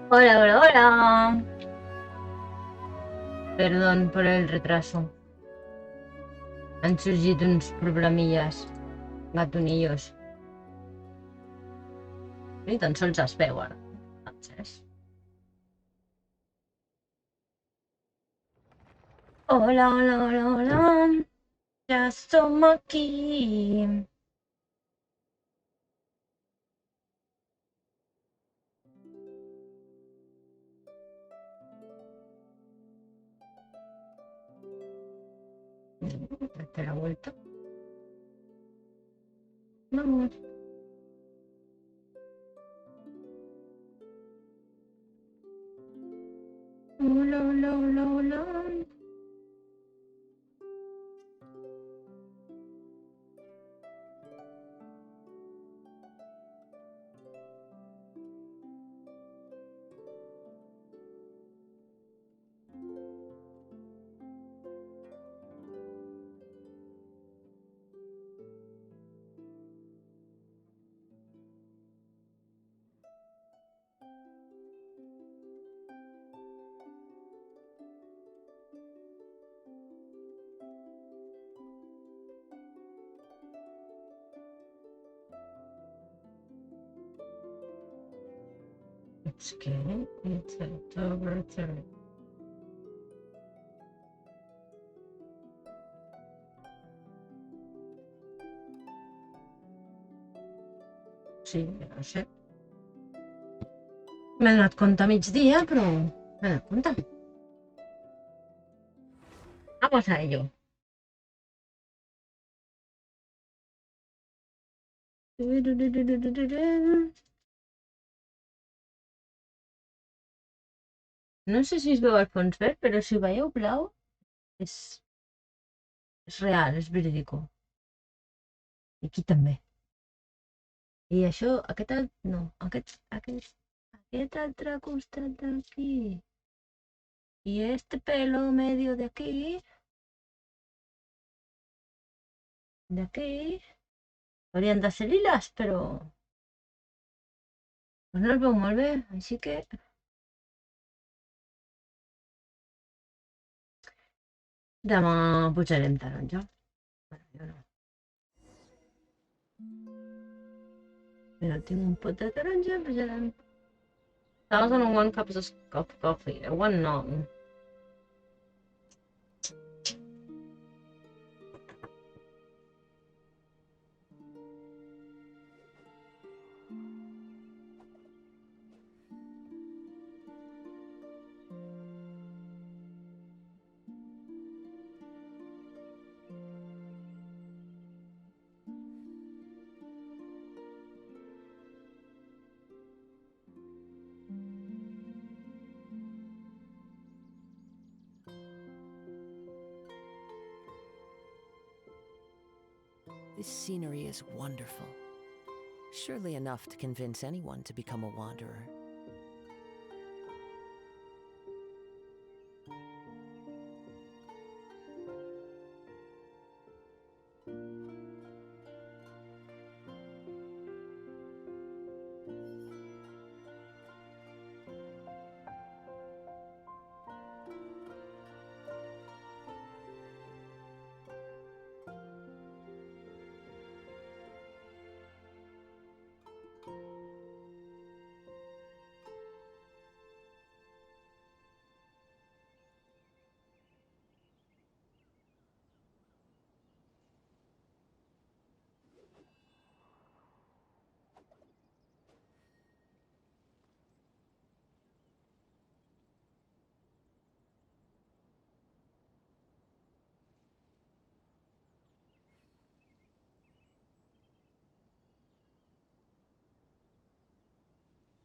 Hola, hola, hola. Perdón por el retraso. Han surgido uns problemilles gatonillos. Ni tan sols es veuen. Entonces. Hola, hola, hola, hola. Ja som aquí. Date la vuelta. Vamos. Hola, hola, hola, hola. It's okay. It's October 3rd. Sí, no sé. M'he donat compte a migdia, però m'he donat compte. Vamos a ello. No sé si es veu al fons verd, però si veieu blau és, és real, és verídico. I aquí també. I això, no, aquest altre costat d'aquí. I este pelo medio de aquí, haurien de ser liles, però no els veu molt bé, així que demà posarem taronja. Bueno, jo no. Però tinc un pot de taronja, posarem 1001 cups of coffee. One no. This scenery is wonderful. Surely enough to convince anyone to become a wanderer.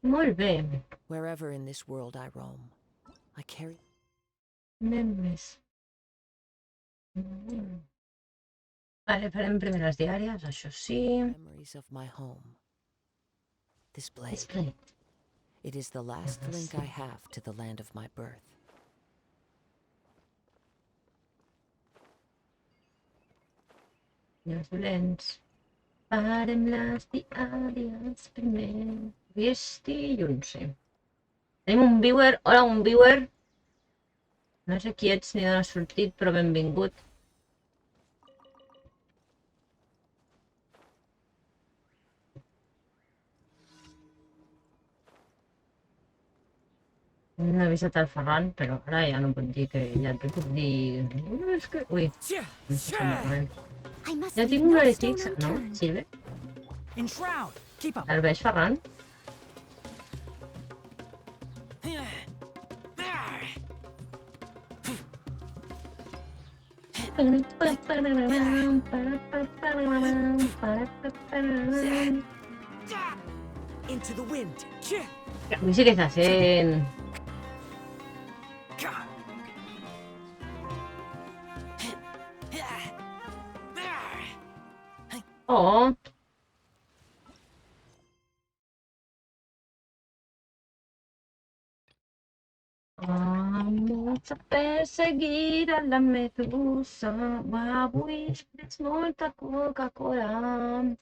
Molt bé. Wherever in this world I roam, I carry Memories. Vale, farem primer les diàries, això sí. memories of my home. This blade. Display. It is the last link I have to the land of my birth. I els dolents. Farem les diàries primer. Avui és dilluns, sí. Tenim un viewer. Hola, un viewer. No sé qui ets ni d'on has sortit, però benvingut. No he avisat el Ferran, però ara ja no puc dir que... Ja et puc dir... És que... Ui, no sé si malament. Ja tinc un horari fix, no? Silve? El veig, Ferran? Into the wind. Avui sí que està sent... Oh! Vamos a perseguir a la medusa. Avui és molta Coca-Cola.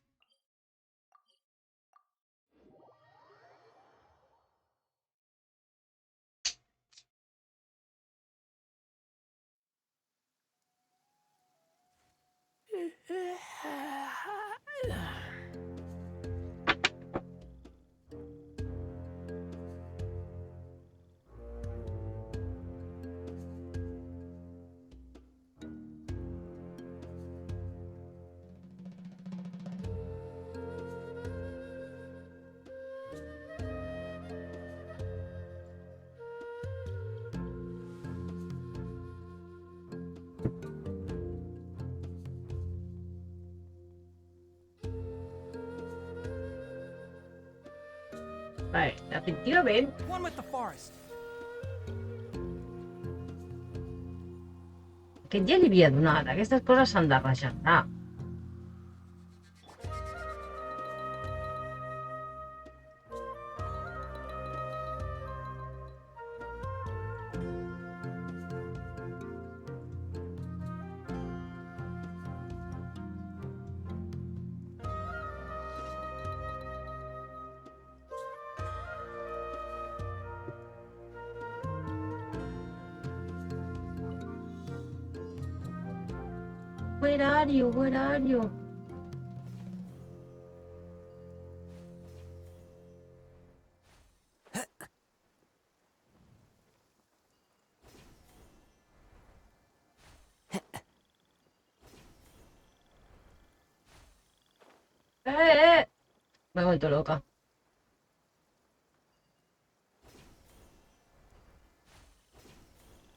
Vale, efectivament. Aquest ja li havia donat. Aquestes coses s'han de regenerar. Where are you? Where are you? Me he vuelto loca.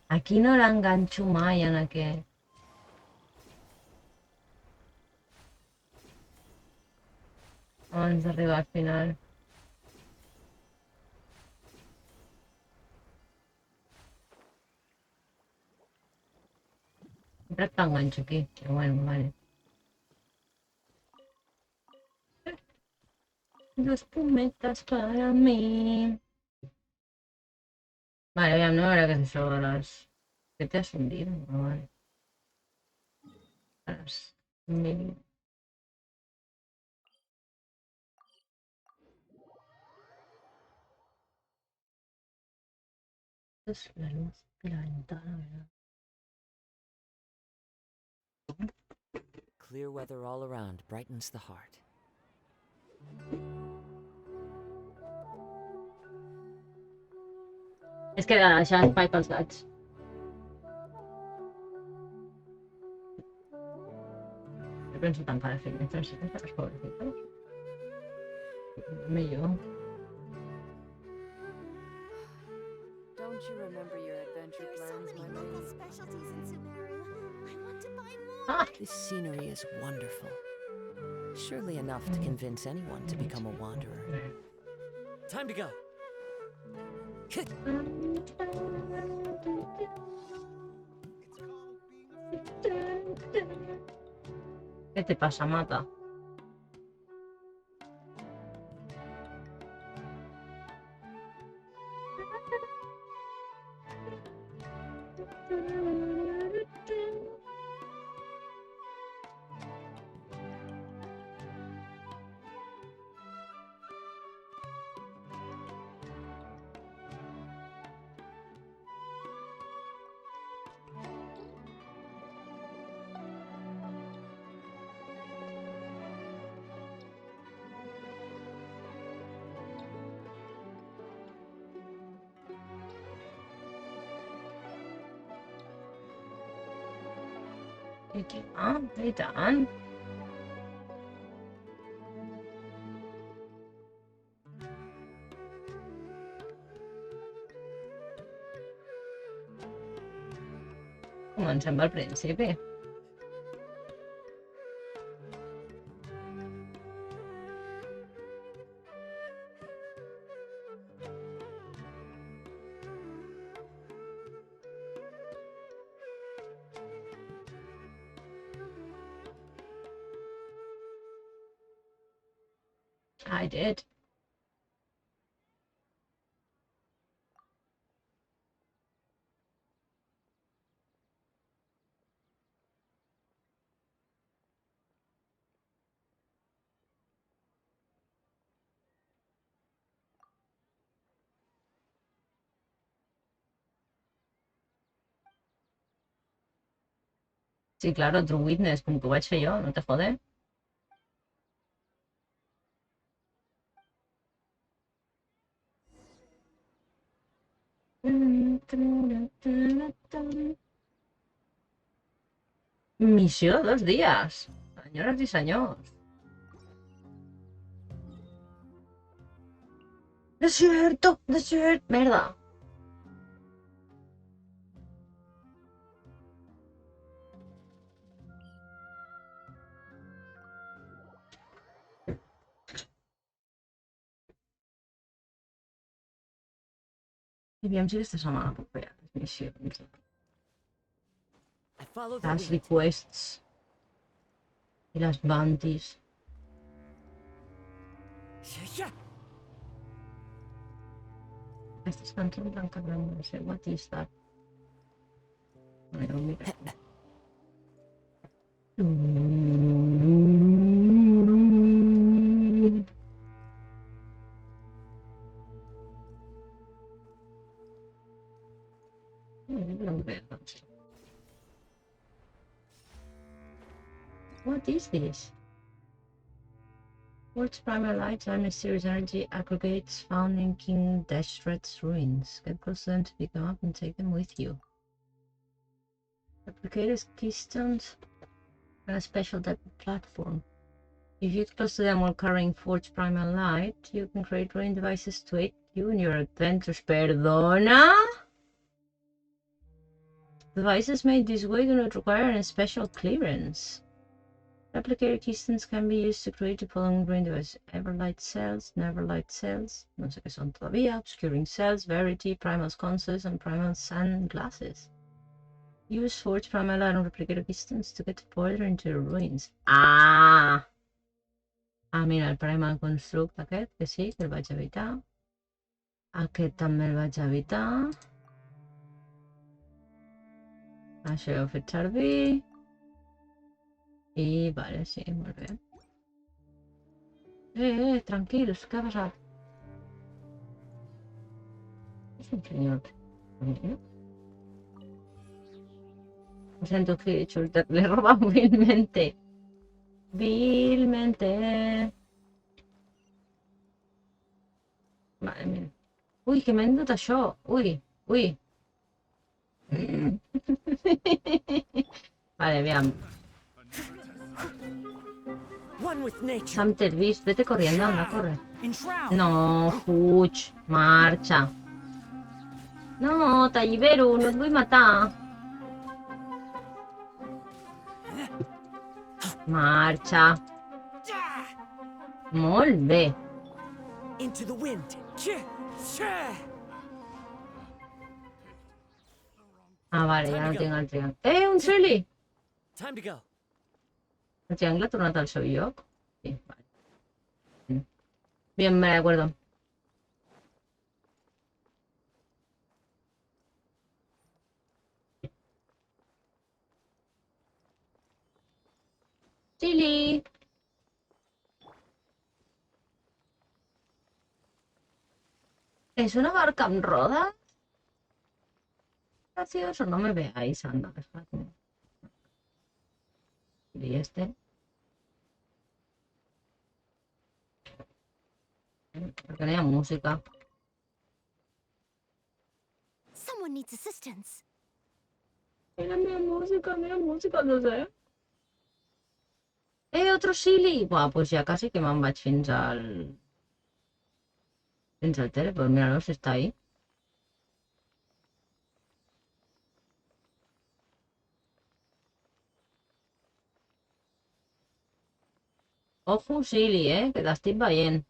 Aquí no l'enganxo mai en aquest. Abans d'arribar al final. Sempre t'enganxo aquí, però bueno, vale. Dos pumetas para mí. Vale, veam, no veure què és això de les... ¿Qué te has hundido? No, vale. Las... Medio. Es la luz de la ventana, ¿verdad? Clear weather all around brightens the heart. És que he de deixar espai pels gats. Jo penso tancar les finestres, les pobrecites. Millor. Don't you remember your adventure plans, my lady? Specialties in Sumeru. I want to buy more. Ah! This scenery is wonderful. Surely enough to convince anyone to become a wanderer. Time to go. ¿Qué te pasa, mata? I tant. Comencem pel principi. I did. Sí, claro, True Witness, com que ho vaig fer jo, no te jode. Missió de 2 dies. Senyores i senyors. Desierto, desierto, merda. Aviam si aquesta setmana puc fer les missions. I follow the Les wind. requests. I les bounties. Yeah. Aquestes cançons tan cabrón, no sé, what is that? Bueno, mira. What is this? Quartz primal lights are mysterious energy aggregates found in King Dashred's ruins. Get close to them to pick them up and take them with you. Replicated keystones and a special type of platform. If you get close to them while carrying Forge Primal Light, you can create ruin devices to aid you in your adventures. Perdona? Devices made this way do not require any special clearance. Replicator keystones can be used to create the following ruin devices: Everlight cells, Neverlight cells, no sé qué son todavía, Obscuring cells, Verity, Primal sconces, and Primal sunglasses. Use Forge Primal Light on Replicator keystones to get further into the ruins. Ah! Ah, mira, el Primal Construct aquest, que sí, que el vaig evitar. Aquest també el vaig evitar. Això ho he fet servir. I, vale, sí, molt bé. Tranquilos, què ha passat? És un senyor. Lo siento, que he hecho le he robado vilmente. Vilmente. Vale, mira. Ui, que m'he endut això. Ui, ui. Vale, aviam. One with nature. Sam Tervis, vete corriendo, anda, corre. Enshroud. No, fuig, marxa. No, t'allibero, no et vull matar. Marxa. Molt bé. Into the wind. Ah, vale, ja no tinc el triangle. Un Silly! Time to go. El triangle ha tornat al seu lloc? Sí, vale. Bien, me acuerdo. Silly! ¿Es una barca en rodas? Gracioso, no me veáis, anda, dejadme. ¿Y este? Porque no hay música. Someone needs assistance. Mira música, no sé. Otro Silly! Buah, pues ja quasi que me'n vaig fins al tele, pues míralo, si està ahí. Ojo, Silly, que t'estic veient.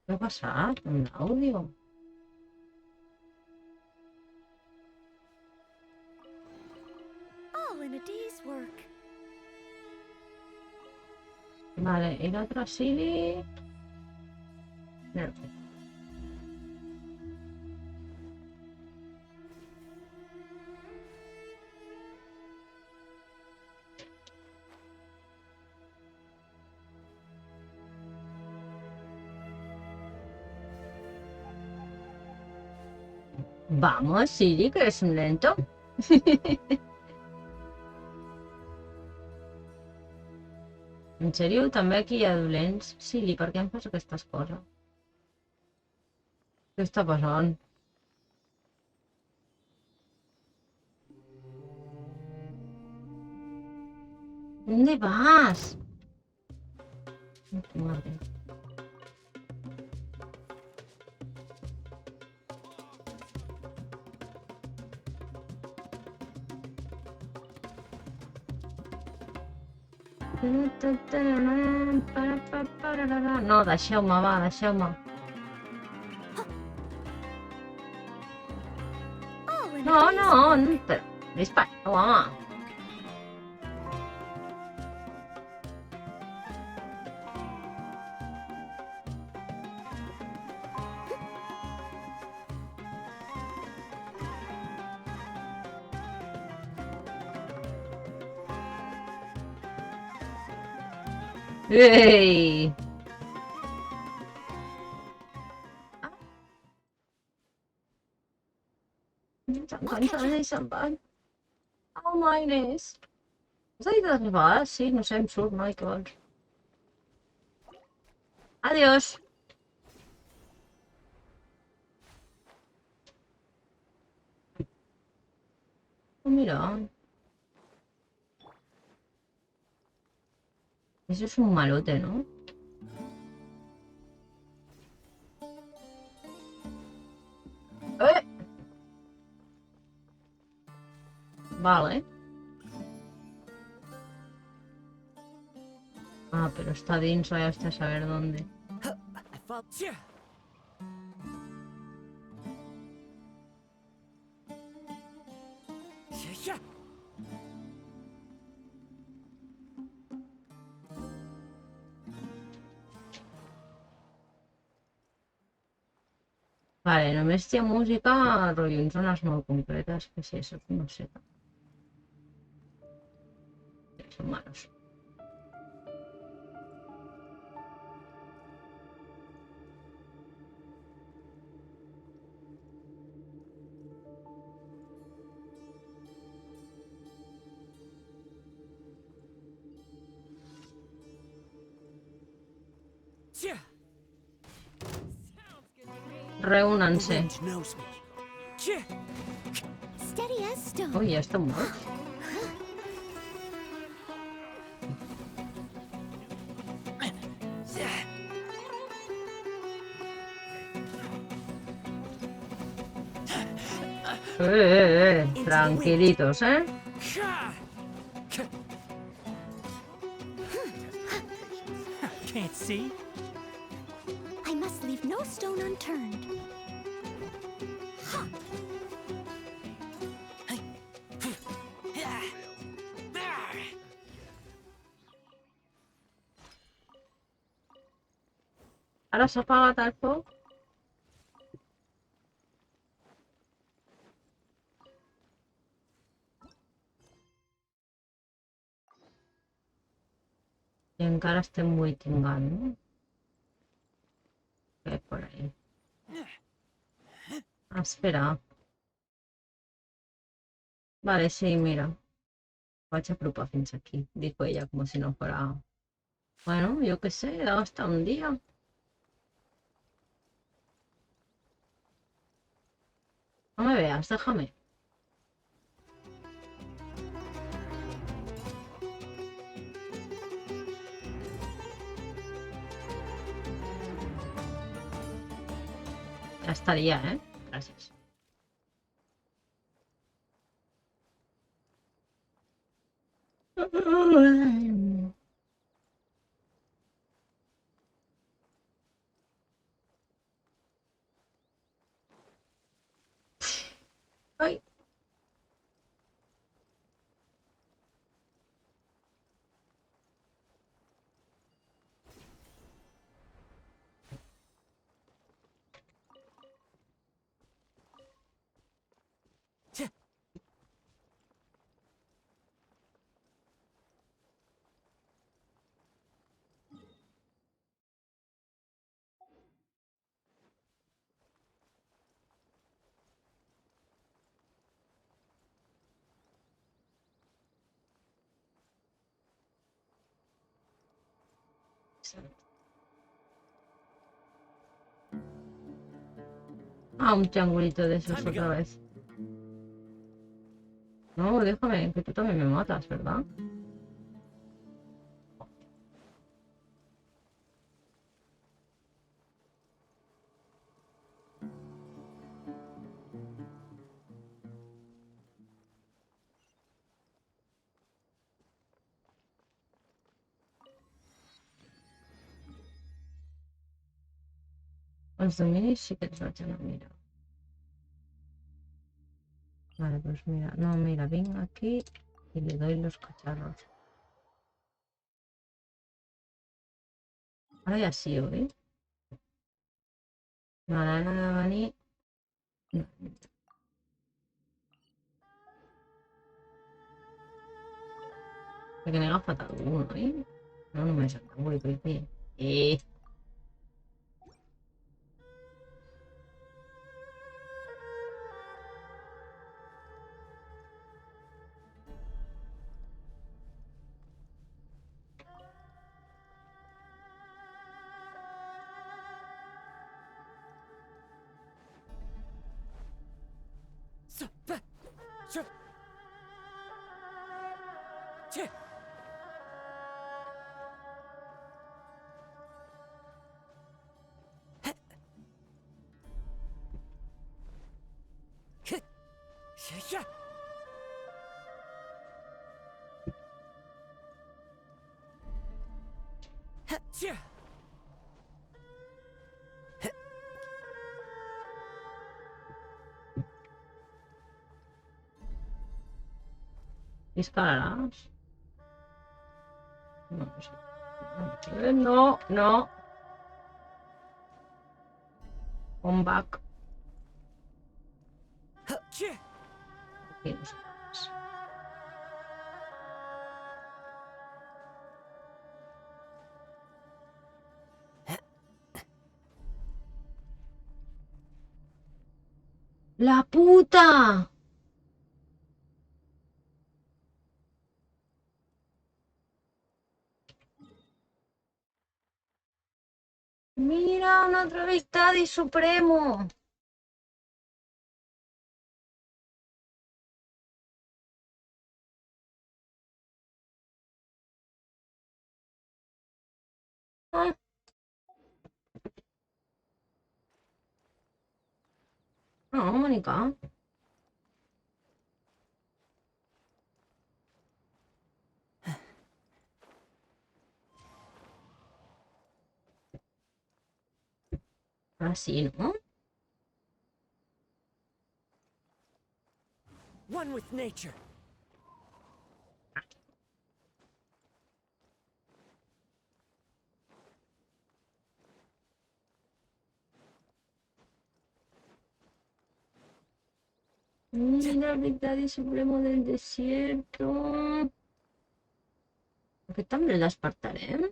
Què ha passat amb l'àudio? All in a day's work. Vale, i l'altre Silly... No. Vamos, Silly, que eres un lento. En sèrio, també aquí hi ha dolents? Silly, per què em fas aquestes coses? Què està passant? ¿Dónde vas? Madre. No, deixeu-me, va, deixeu-me. All in a No, day's no, no, però... Dispara, home. Ei! Se'n van. Oh, maines. Has dit dues vegades? Sí, no sé, em surt, noi, què vols? Adiós. Oh, mira. Eso es un malote, ¿no? ¡Eh! Vale. Ah, pero está dins, vaya usted a saber dónde. Vale, només hi ha música, rotllo en zones molt concretes, que si això no sé. Són malos. Reúnanse. steady as stone. Ui, ja estan morts. Tranquilitos, ¿eh? Can't see. I must leave no stone unturned. Ara s'ha apagat el foc. I encara estem waitingant, no? Què por ahí? Espera. Vale, sí, mira. Vaig apropar fins aquí. Dijo ella como si no fuera... Bueno, yo qué sé, hasta un día. No me veas, déjame. Ya estaría, ¿eh? Gracias. Ay. Ah, un triangulito de esos otra vez. No, déjame, que tú también me matas, ¿verdad? Los dominios sí que te lo echan a mira. Vale, pues mira, no, mira, vengo aquí y le doy los cacharros. Ahora ya sí, ¿eh? Nada, ni... No. Que me ha faltado uno, ¿eh? No, no me salta muy bien. ¿Dispararás? No, no sé. No, no. Come back. Aquí no sé. ¡La puta! Mira, un otro xDDD supremo. Ah. No, Mónica. Así, ¿no? One with nature. Mira el xDDD supremo del desierto. ¿Qué tal me la espartaré?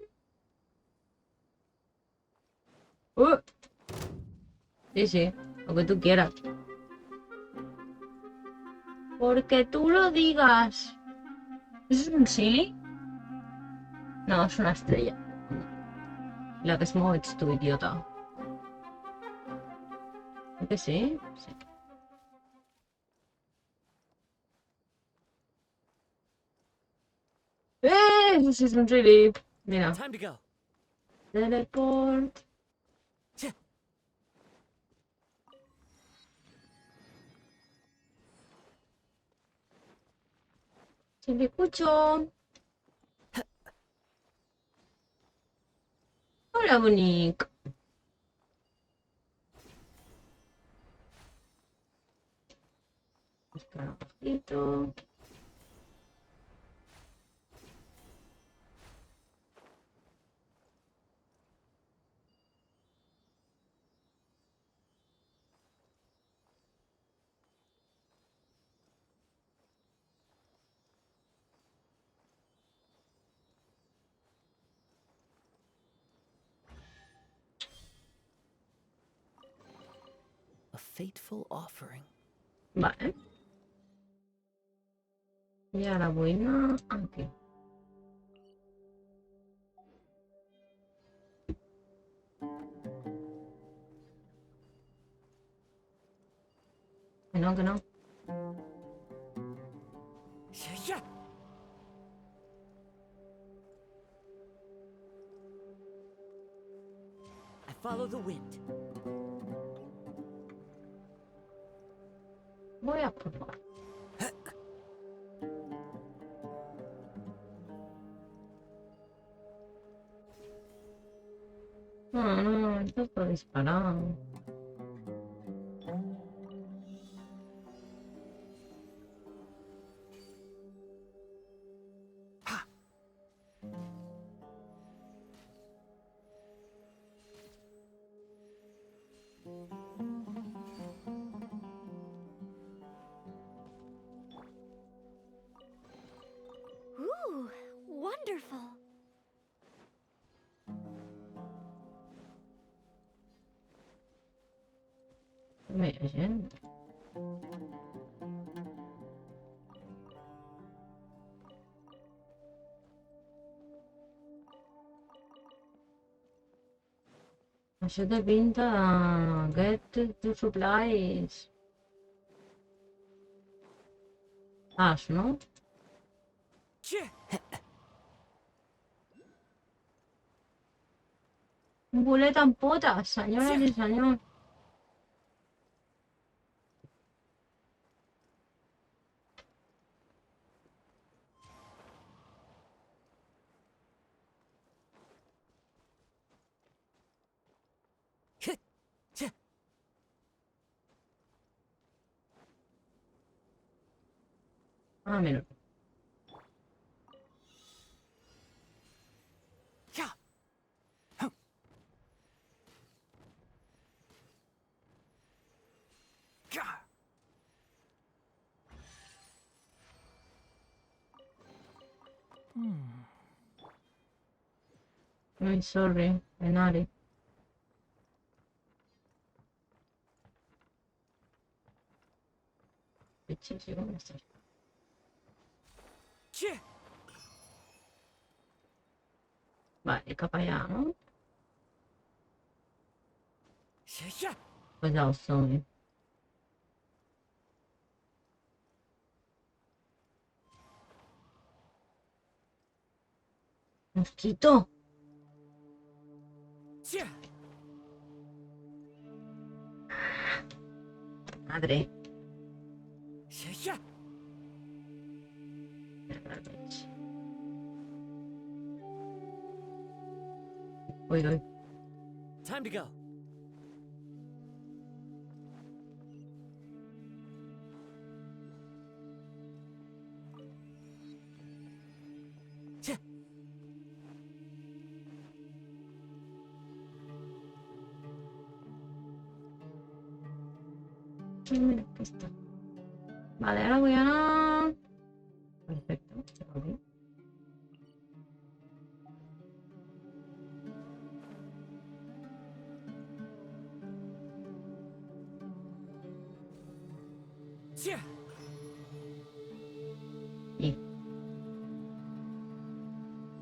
Sí, sí, lo que tú quieras. Porque tú lo digas. ¿Eso es un silly? No, es una estrella. La que es Moich, tu idiota. ¿Es que sí? Sí. Eso sí es un relief. Mira. Time to go. Teleport. Tch. Chilicucho. Hola, Monique. Escarabajito. A fateful offering. Vale. Y ahora voy a aquí. Que no, que no. Yeah. I follow the wind. Voy a probar. No, no, esto puedo disparar. Ooh, wonderful. Me oyen. Això té pinta de get to supplies. As, no? Un bolet amb potes, senyores i senyors. Ah, mira. Ay, sorry, Benari. Bitches, sí, com estàs? Vale, cap allà, no? Pues ja ho som. Mosquito! Madre. Ara el veig. Ui, ui. Time to go. Mira, aquí está. Vale, ahora voy a... Perfecto, está bien. Y...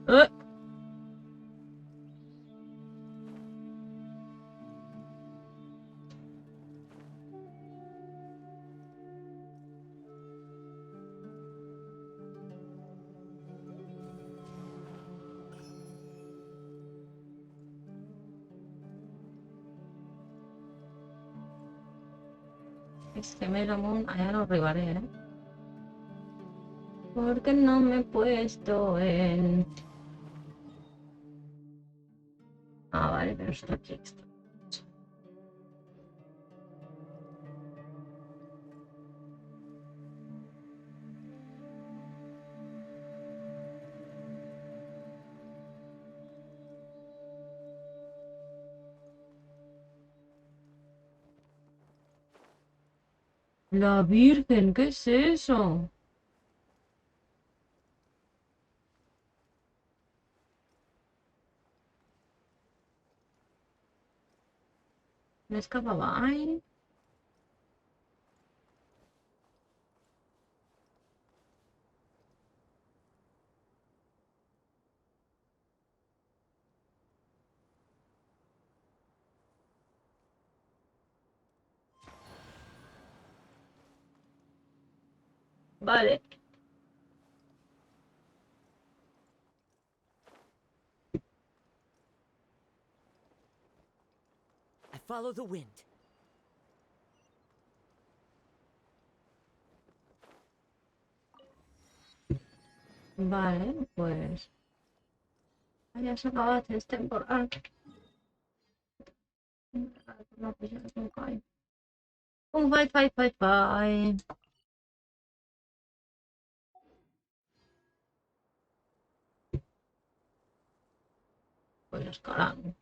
¡Eh! Es que me lo allá lo arribaré, ¿eh? Porque no me he puesto en... Ah, vale, pero está aquí. La Virgen, ¿qué es eso? ¿Me escapaba? Ay. Vale. I follow the wind. Vale, pues... Ya se acaba es temporal. No, pues ya es un five. Un five, five, five, five. Pues escalando.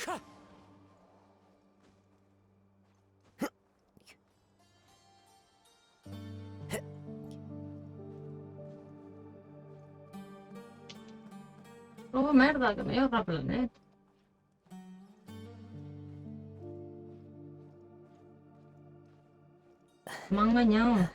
Ha! Oh, merda, que me lleva al planeta. Me ha engañado.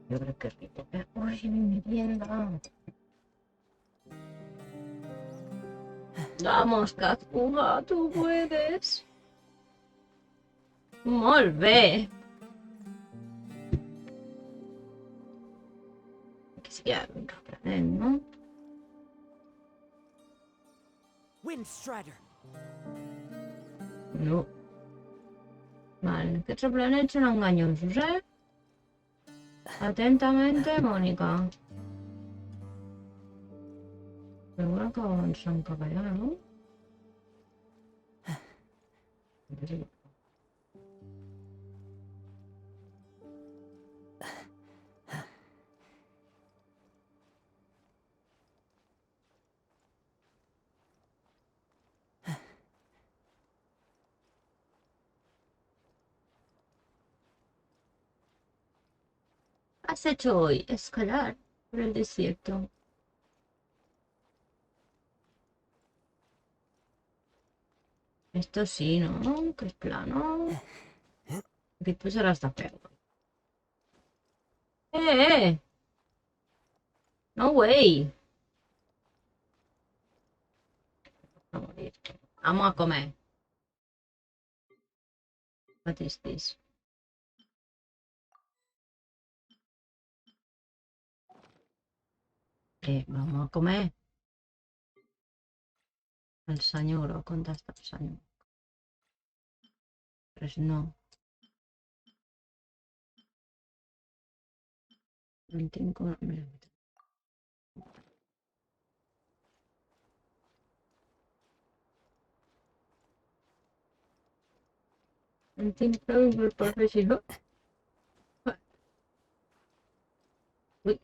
Yo creo que es rico. Uy, mi merienda. Vamos, Kazuma, tú puedes. Molt bé. Que sí que un replanent, no? Wind Strider. No. Vale, aquests replanets són enganyosos, eh? Atentamente, Mónica. Seguro que avancem cap allà, no? Has hecho hoy escalar por el desierto. Esto sí, ¿no? Que es plano. Aquí tú serás de perro. ¡Eh! No way. A morir. Vamos a comer. What is this? Vamos a comer. El senyor, contesta el senyor. Pues no. No tinc... No tinc prou per fer així, no? Uy.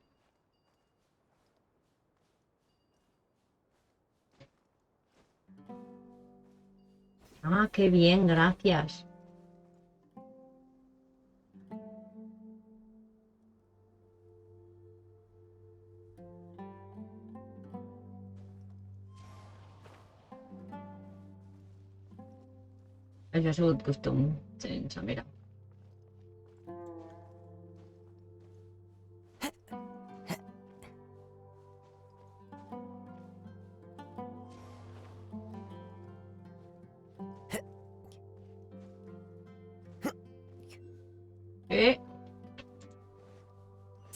Ah, qué bien, gracias. Això ha sigut costum, sense mirar.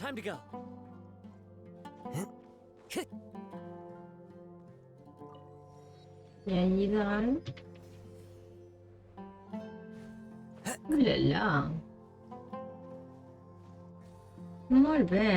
Time to go. I allí dalt... Ulala. Molt bé.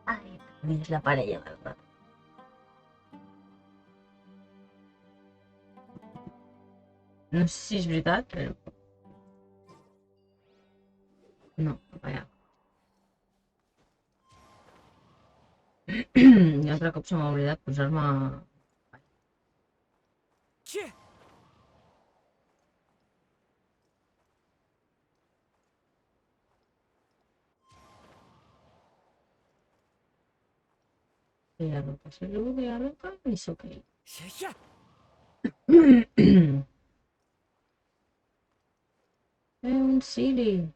Ai, és la parella del gat. No sé si és veritat, però... No, vaja. I altre cop se m'ha oblidat posar-me... Yeah. Ella loca, si luego que ella loca, es ok. Yeah. È un silly.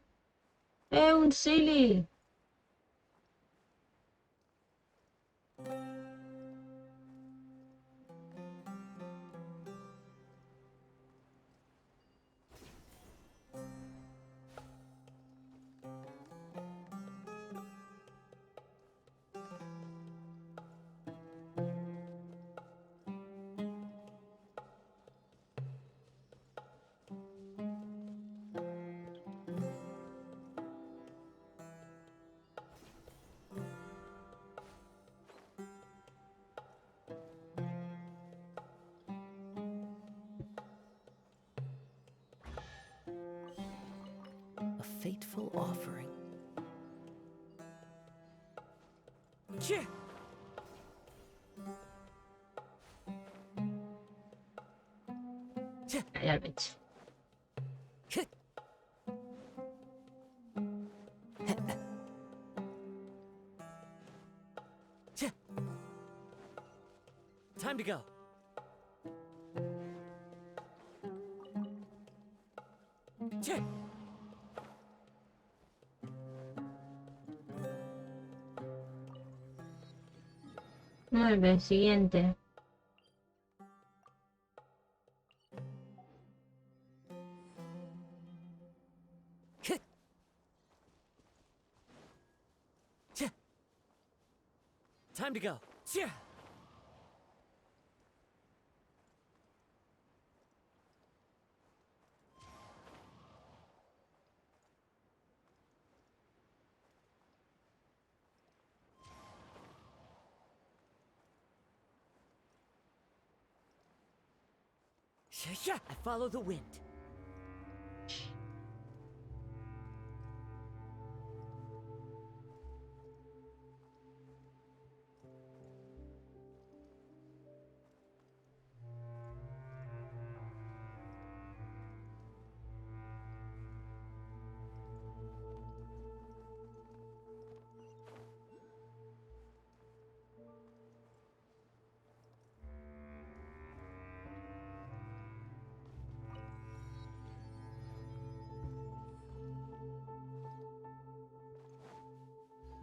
È un silly. A fateful offering. Yeah. Ja el veig. Time to go. Yeah. Molt bé, siguiente. Time to go. Yeah. Yeah. I follow the wind.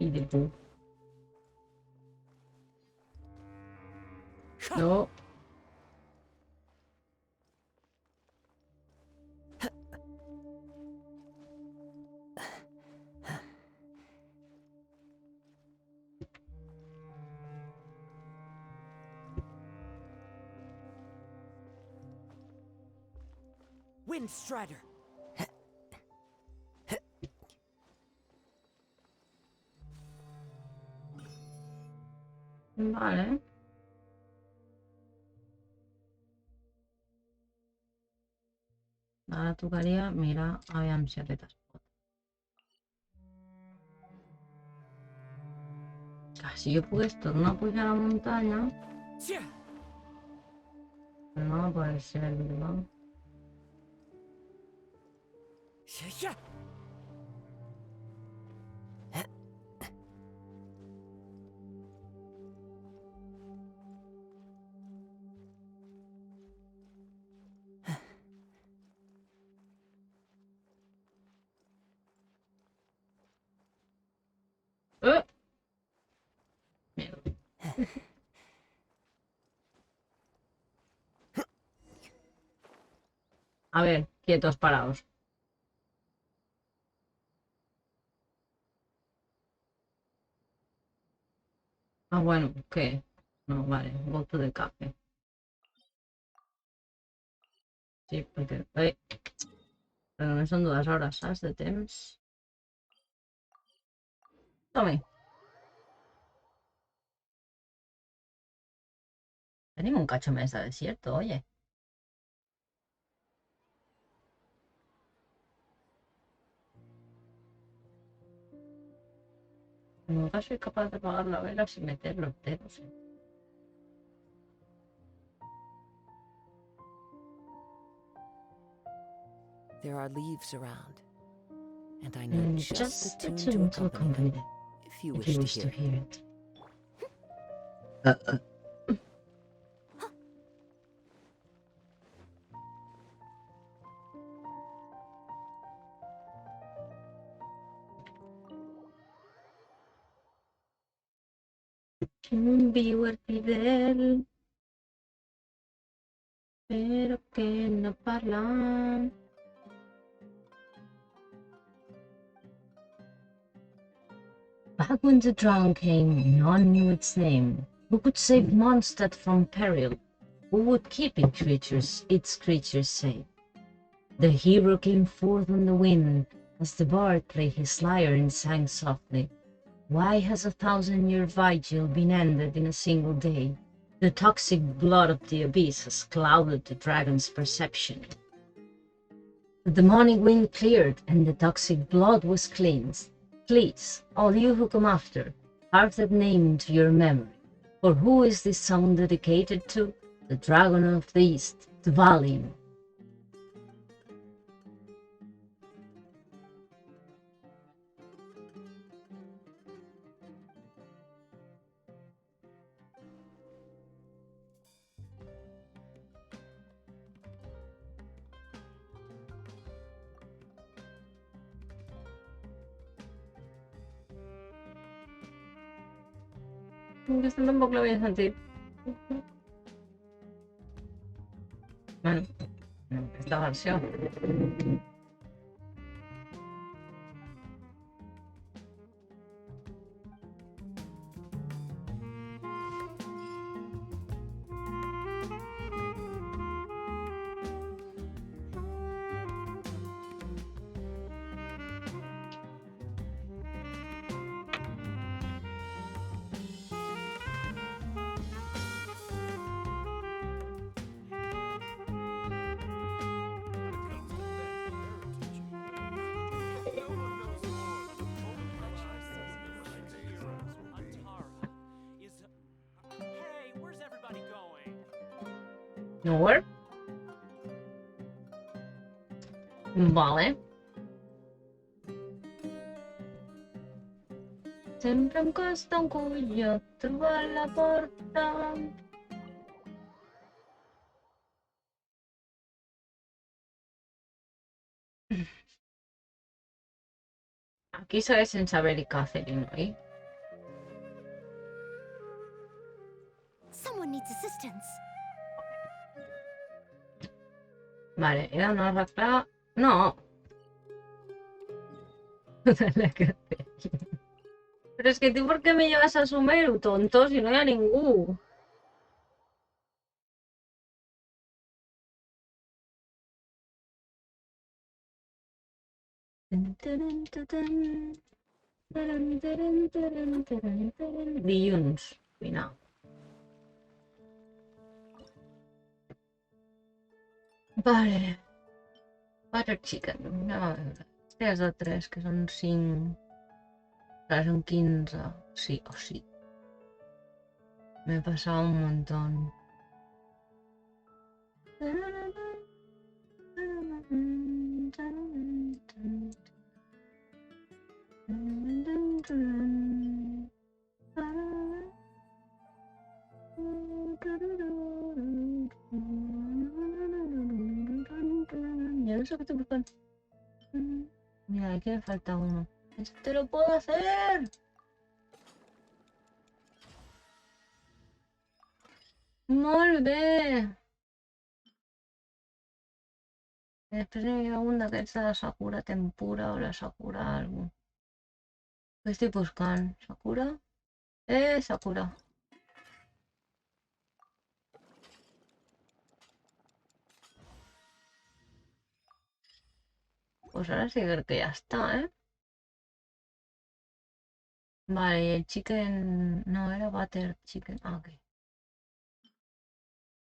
I de tu. No. Wind Strider. Vale. Ara tocaria mirar aviam si aquest es pot. Clar, si jo pogués tornar a pujar a la muntanya, Yeah. però no va poder ser, ¿verdad? Yeah. A ver, quietos, parados. Ah, bueno, ¿qué? No, vale, voto de café. Sí, porque... Però només són 2 hores, saps, de temps. Tome. Tenim un cacho més de desierto, oye. Nunca soy capaz de apagar la vela sin meter los dedos. There are leaves around, and I know just the a tune to accompany them, them, if you if wish you to wish to hear it. hear it. Un viewer fidel, pero que no parla. Back when the dragon came, none knew its name. Who could save Mondstadt from peril? Who would keep its creatures safe? The hero came forth on the wind, as the bard played his lyre and sang softly. Why has a 1,000-year vigil been ended in a single day? The toxic blood of the abyss has clouded the dragon's perception. The demonic wind cleared, and the toxic blood was cleansed. Please, all you who come after, carve that name into your memory. For who is this song dedicated to? The dragon of the east, Dvalin. Esto tampoco lo voy a sentir. Bueno, esta versión. Hey, where's everybody going? Nowhere? Vale. Sempre em costa un colló trobar la porta. Aquí soy sin saber y Catherine, ¿eh? Someone needs assistance. Vale, era una arrastra... No. Pero es que tú, ¿por qué me llevas a Sumeru, tonto? Si no hay a ningún. Dilluns, final. Vale. Butter chicken. No, 3 de 3, que són 5. Ahora son 15. Sí o sí. Me he pasado un montón. Yo no sé qué te buscan. Mira, aquí me falta uno. ¡Este lo puedo hacer! Molt bé! Després n'hi ha un d'aquests de la Sakura Tempura o la Sakura algú. Què estic buscant? Sakura? Sakura. Pues ahora sí que ya está, ¿eh? Vale, y el chicken... No, era butter chicken. Ah, ok.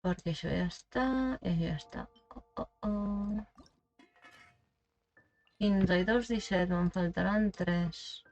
Porque eso ya está, eso ya está. 15 y 2 17, me faltarán 3.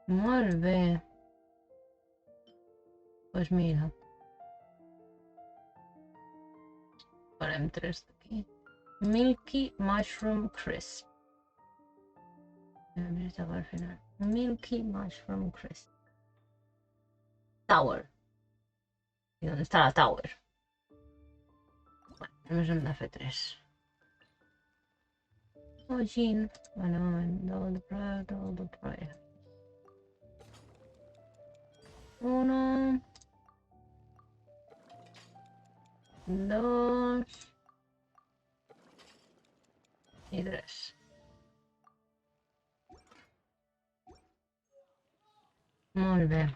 Molt bé. Pues mira. Farem 3 d'aquí. Milky Mushroom Crisp. Al final. Milky Mushroom Crisp. Tower. ¿Y dónde está la Tower? Bueno, tenemos un F3. Oh, Jean. Vale, un momento. Double prayer. 1. 2. Y 3. Molt bé.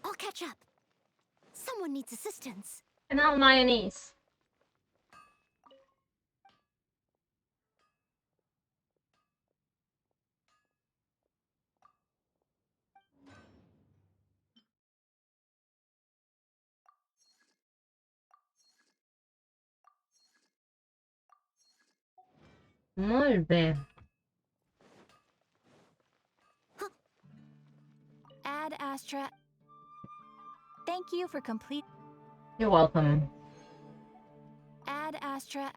I'll catch up. Someone needs assistance. And now mayonnaise. Molt bé. Ad Astra. Thank you for complete. You're welcome. Ad Astra.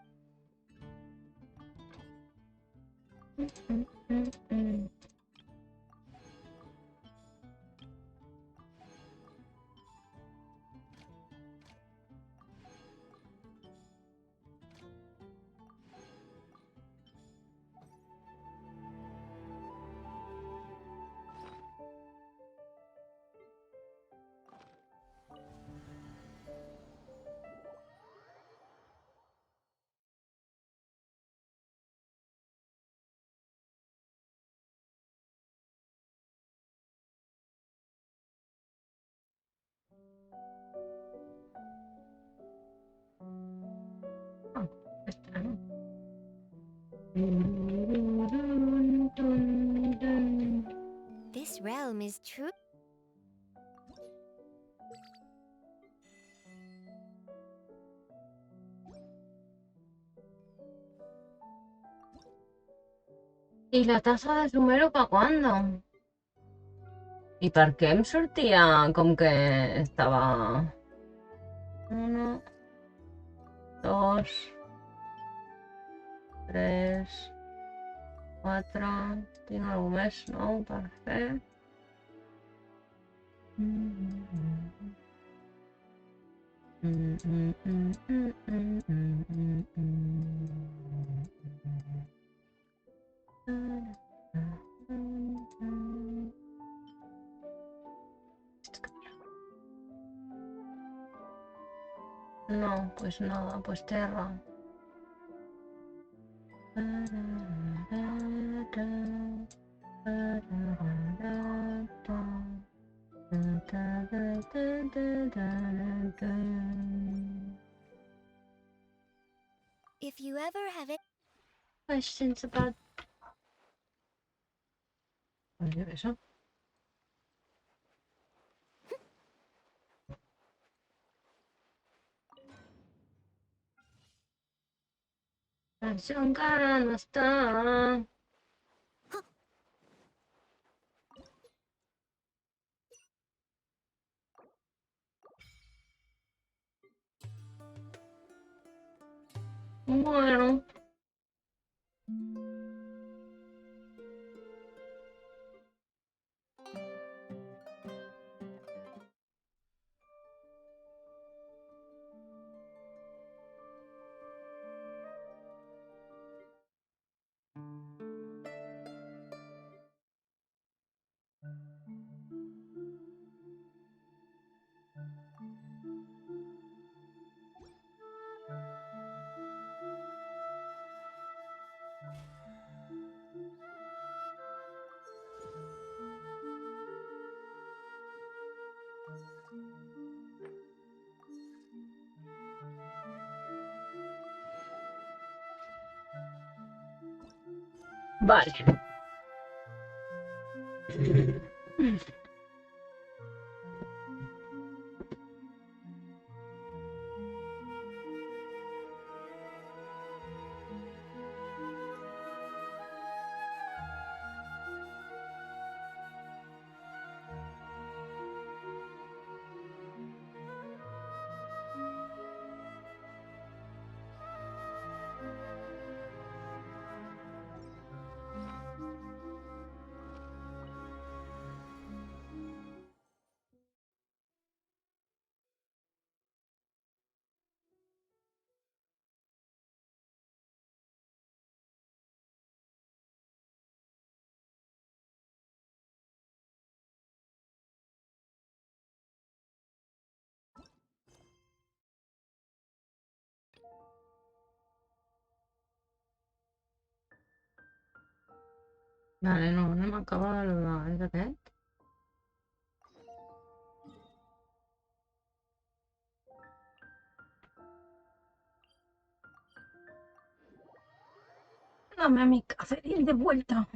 Oh, esta no. This realm is true. ¿Y la tasa de número para cuándo? ¿Y per què em sortia com que estava... 1, 2, 3, 4... Tinc algú més nou per fer? No, pues nada, pues tierra. If you ever have it. Questions about... Oye, eso. Canción cara no está. Bueno. Vale. Vale, no hem acabat és aquest. Dame a mi cacerín de vuelta.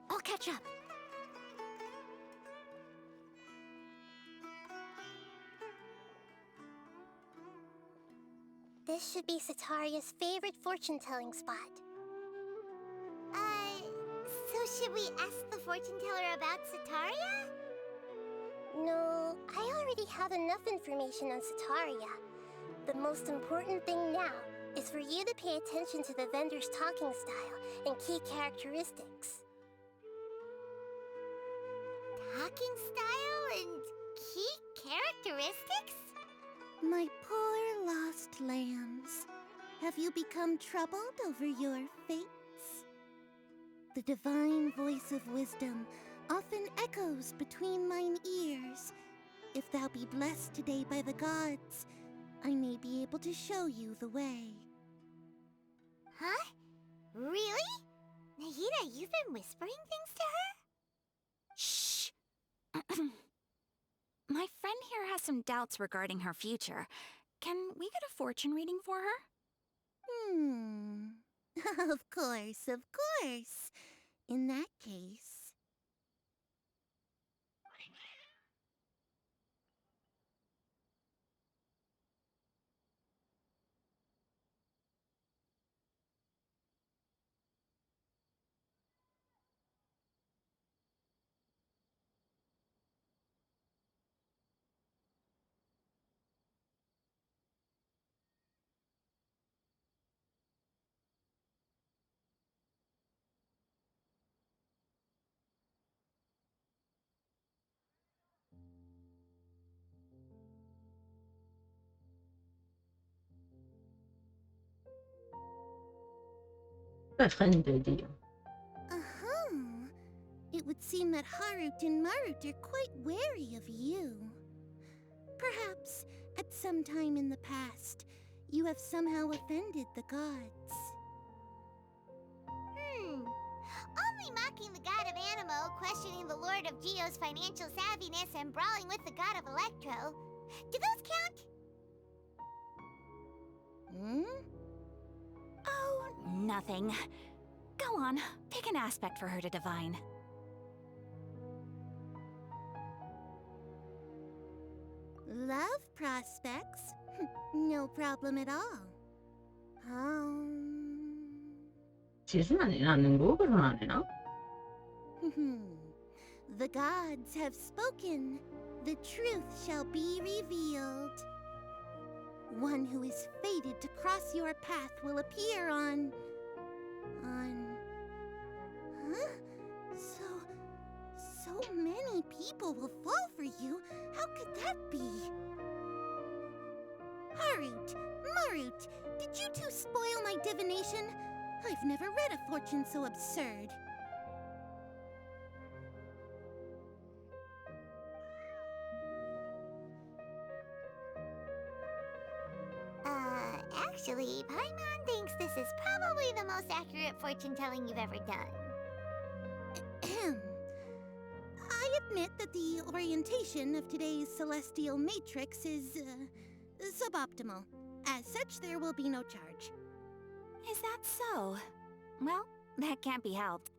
I'll catch up. This should be Sataria's favorite fortune-telling spot. So should we ask the fortune teller about Sataria? No, I already have enough information on Sataria. The most important thing now is for you to pay attention to the vendor's talking style and key characteristics. Talking style and key characteristics? My poor lost lambs. Have you become troubled over your fates? The divine voice of wisdom often echoes between mine ears. If thou be blessed today by the gods, I may be able to show you the way. Huh? Really? Nahida, you've been whispering things to her? Shh! My friend here has some doubts regarding her future. Can we get a fortune reading for her? Of course, of course. In that case... La gente, tío. It would seem that Harut and Marut are quite wary of you. Perhaps, at some time in the past, you have somehow offended the gods. Only mocking the god of Animo, questioning the Lord of Geo's financial savviness, and brawling with the god of Electro. Do those count? Oh, nothing. Go on, pick an aspect for her to divine. Love prospects? No problem at all. Si es una nena, ningú que és una nena. The gods have spoken. The truth shall be revealed. One who is fated to cross your path will appear on... Huh? So many people will fall for you. How could that be? Harut, Marut, did you two spoil my divination? I've never read a fortune so absurd. Actually, Paimon thinks this is probably the most accurate fortune-telling you've ever done. I admit that the orientation of today's celestial matrix is, suboptimal. As such, there will be no charge. Is that so? Well, that can't be helped.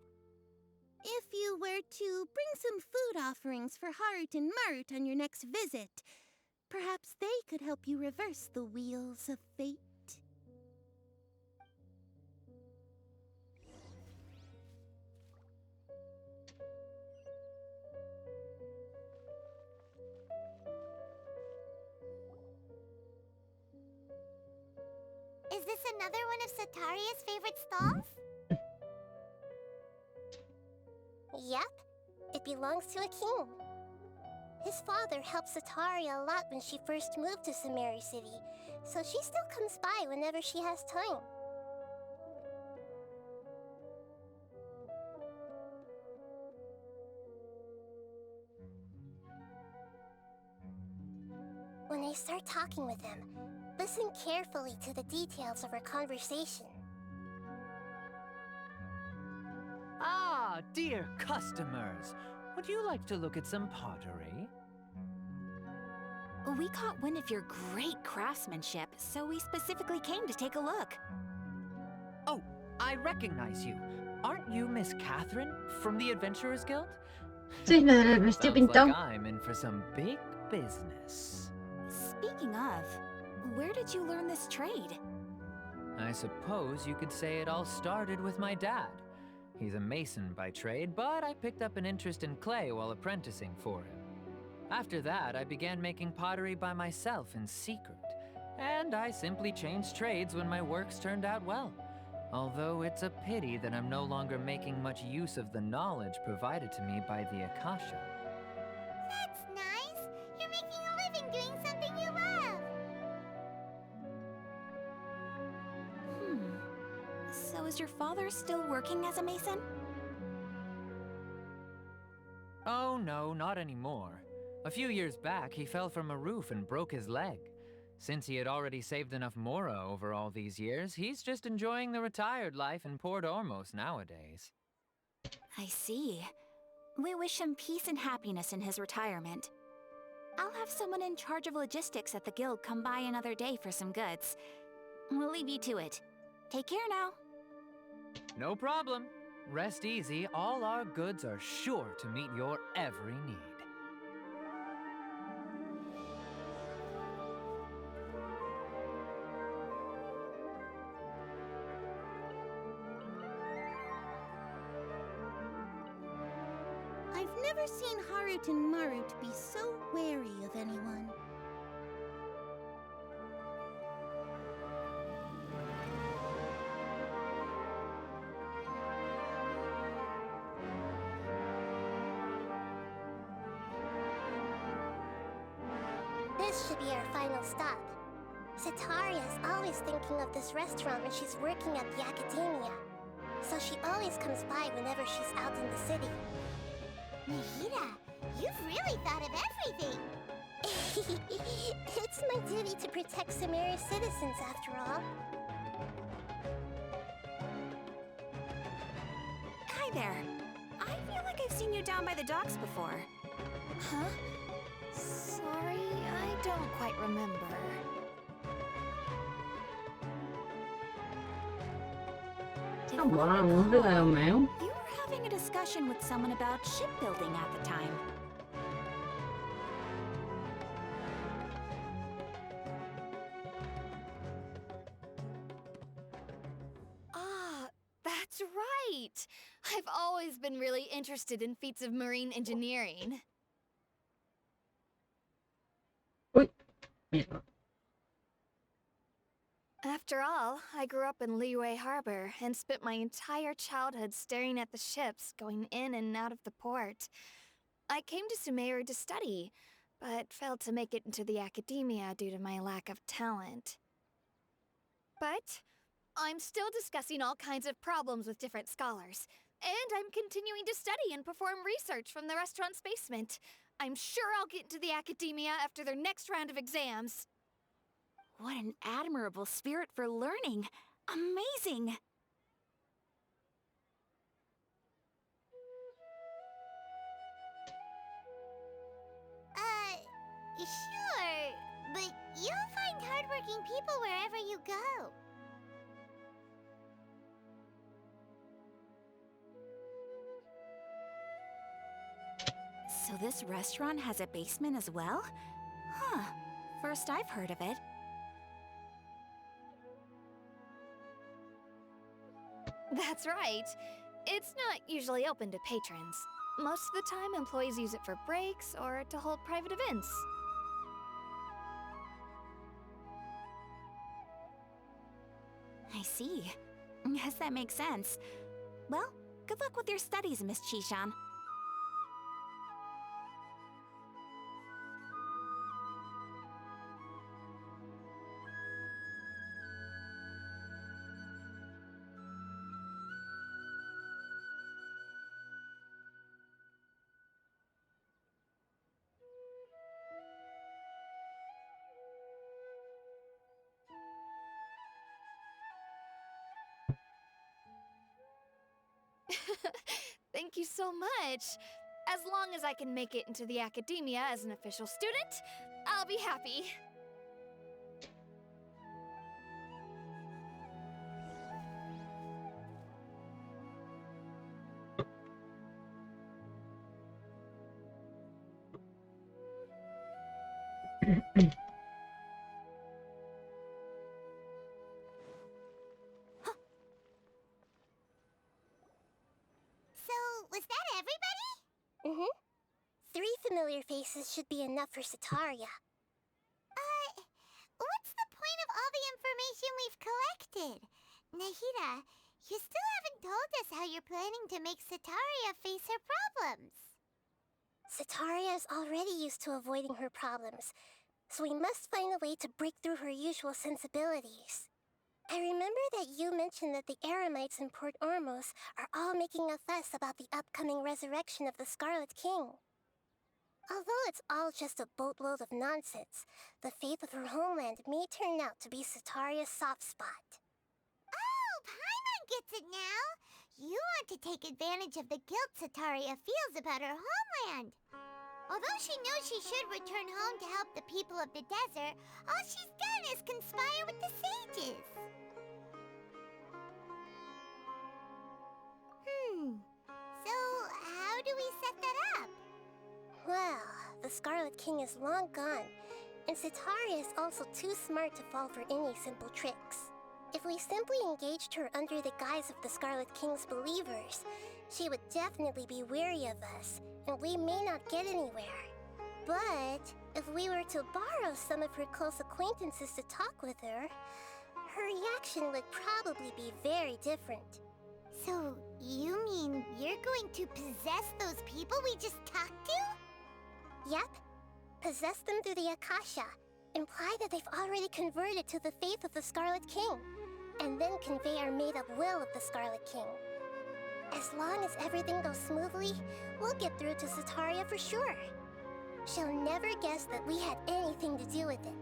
If you were to bring some food offerings for Harut and Marut on your next visit, perhaps they could help you reverse the wheels of fate. Is this another one of Sataria's favorite stalls? Yep. It belongs to a king. His father helped Sataria a lot when she first moved to Samari City, so she still comes by whenever she has time. When I start talking with him, listen carefully to the details of our conversation. Ah, dear customers. Would you like to look at some pottery? We caught wind of your great craftsmanship, so we specifically came to take a look. Oh, I recognize you. Aren't you Miss Catherine from the Adventurers Guild? Sí, la del vestido Sounds pintado. like I'm in for some big business. Speaking of, where did you learn this trade? I suppose you could say it all started with my dad. He's a mason by trade, but I picked up an interest in clay while apprenticing for him. After that, I began making pottery by myself in secret, and I simply changed trades when my works turned out well. Although it's a pity that I'm no longer making much use of the knowledge provided to me by the Akasha. That's nice. You're making a living doing something you love. So is your father still working as a mason? Oh no, not anymore. A few years back, he fell from a roof and broke his leg. Since he had already saved enough mora over all these years, he's just enjoying the retired life in Port Ormos nowadays. I see. We wish him peace and happiness in his retirement. I'll have someone in charge of logistics at the guild come by another day for some goods. We'll leave you to it. Take care now. No problem. Rest easy, all our goods are sure to meet your every need. I've never seen Harut and Marut be so wary of anyone. This should be our final stop. Sataria is always thinking of this restaurant when she's working at the academia. so she always comes by whenever she's out in the city. Nahida, you've really thought of everything. It's my duty to protect Samaria's citizens, after all. Hi there. I feel like I've seen you down by the docks before. Huh? Sorry, I don't quite remember. If Oh, I wow, recall, look at that, man. you were having a discussion with someone about shipbuilding at the time. Ah, that's right! I've always been really interested in feats of marine engineering. Uy, mierda. After all, I grew up in Liyue Harbor and spent my entire childhood staring at the ships going in and out of the port. I came to Sumeru to study, but failed to make it into the academia due to my lack of talent. But I'm still discussing all kinds of problems with different scholars, and I'm continuing to study and perform research from the restaurant's basement. I'm sure I'll get into the academia after their next round of exams. What an admirable spirit for learning. Amazing! Sure, but you'll find hardworking people wherever you go. So this restaurant has a basement as well? Huh. First I've heard of it. That's right. It's not usually open to patrons. Most of the time, employees use it for breaks or to hold private events. I see. Yes, that makes sense. Well, good luck with your studies, Miss Chishan. Thank you so much. As long as I can make it into the academia as an official student, I'll be happy. So, was that everybody? Mm-hmm. 3 familiar faces should be enough for Sataria. What's the point of all the information we've collected? Nahida, you still haven't told us how you're planning to make Sataria face her problems. Sataria is already used to avoiding her problems, so we must find a way to break through her usual sensibilities. I remember that you mentioned that the Eremites in Port Ormos are all making a fuss about the upcoming resurrection of the Scarlet King. Although it's all just a boatload of nonsense, the fate of her homeland may turn out to be Sataria's soft spot. Oh, Paimon gets it now! You want to take advantage of the guilt Sataria feels about her homeland. Although she knows she should return home to help the people of the desert, all she's done is conspire with the sages. So, how do we set that up? Well, the Scarlet King is long gone, and Sataria is also too smart to fall for any simple tricks. If we simply engaged her under the guise of the Scarlet King's believers, she would definitely be wary of us, and we may not get anywhere. But if we were to borrow some of her close acquaintances to talk with her, her reaction would probably be very different. So, you mean you're going to possess those people we just talked to? Yep. Possess them through the Akasha. Imply that they've already converted to the faith of the Scarlet King. And then convey our made-up will of the Scarlet King. As long as everything goes smoothly, we'll get through to Sataria for sure. She'll never guess that we had anything to do with it.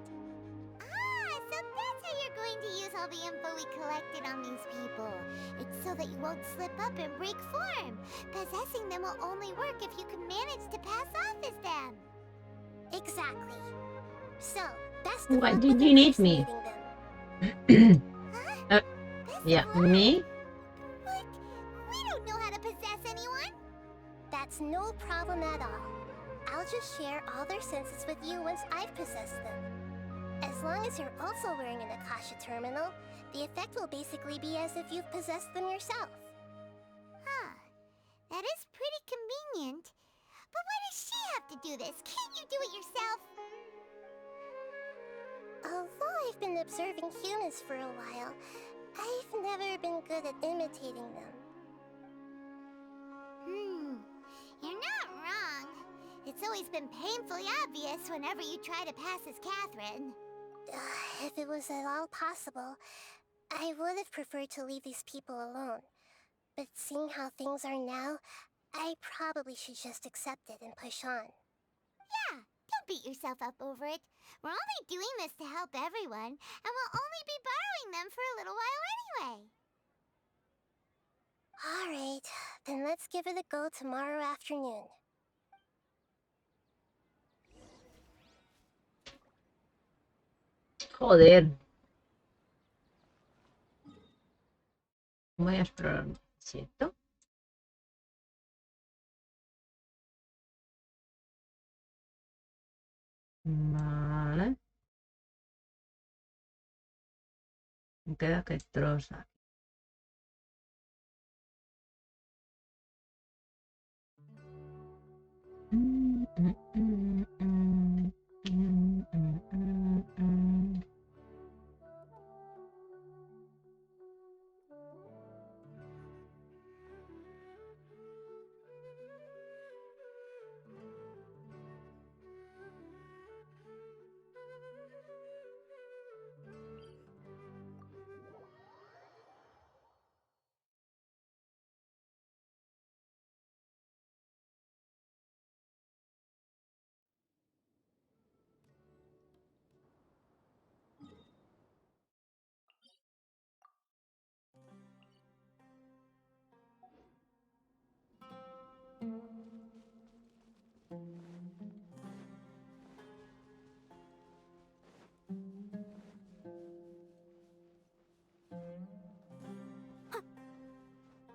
Ah, so that's how you're going to use all the info we collected on these people. It's so that you won't slip up and break form. Possessing them will only work if you can manage to pass off as them. Exactly. So, best of Why luck did with you need me? impersonating them. Huh? Yeah, Best of luck? me? But we don't know how to possess anyone. That's no problem at all. I'll just share all their senses with you once I've possessed them. As long as you're also wearing an Akasha terminal, the effect will basically be as if you've possessed them yourself. Huh. That is pretty convenient. But why does she have to do this? Can't you do it yourself? Although I've been observing humans for a while, I've never been good at imitating them. You're not wrong. It's always been painfully obvious whenever you try to pass as Catherine. If it was at all possible, I would have preferred to leave these people alone. But seeing how things are now, I probably should just accept it and push on. Yeah, don't beat yourself up over it. We're only doing this to help everyone, and we'll only be borrowing them for a little while anyway. Alright, then let's give it a go tomorrow afternoon. Joder. Voy a explorar. ¿Cierto? Vale. Me queda que troza.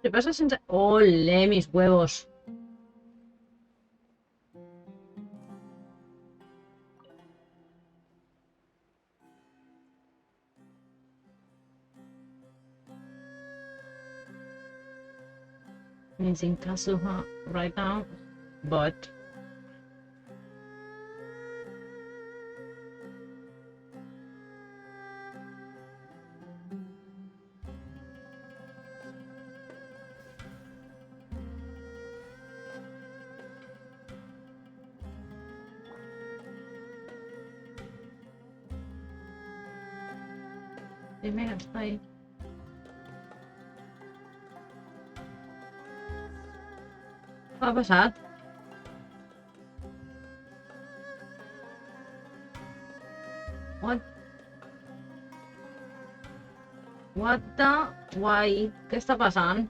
¿Qué pasa sin... ¡Ole, mis huevos! It's in Kazuha right now, but... Mira, está ahí. ¿Qué va a pasar? What? What the... Why? ¿Qué está pasando?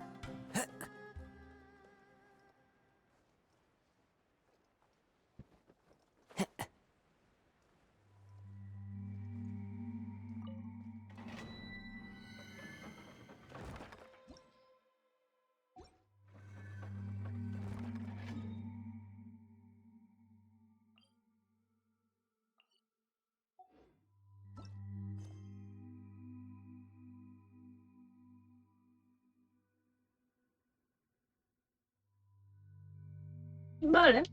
Vale.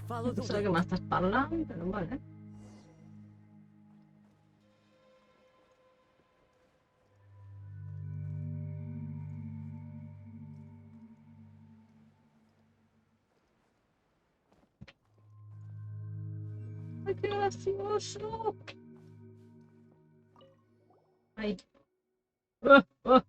Follow the No sé què m'estàs parlant, però vale. ¡Ay, qué gracioso! Ay. ¡Ah! ¡Ah!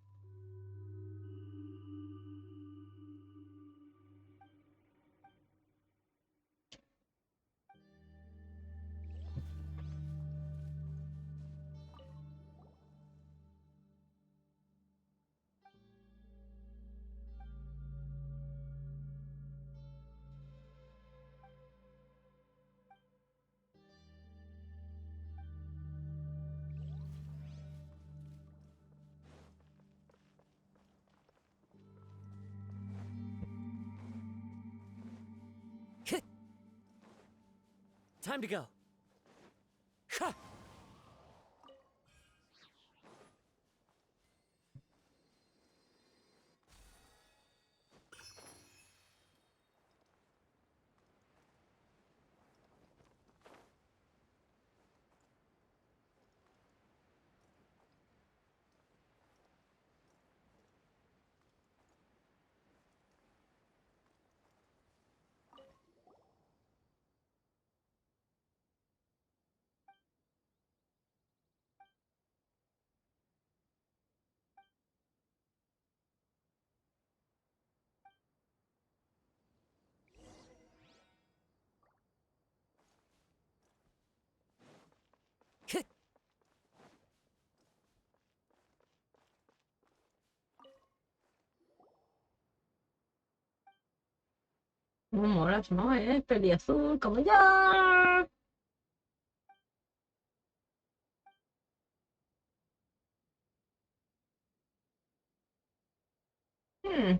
Time to go. Ha! ¿Cómo molas, no? Peli azul, como ya. Hmm.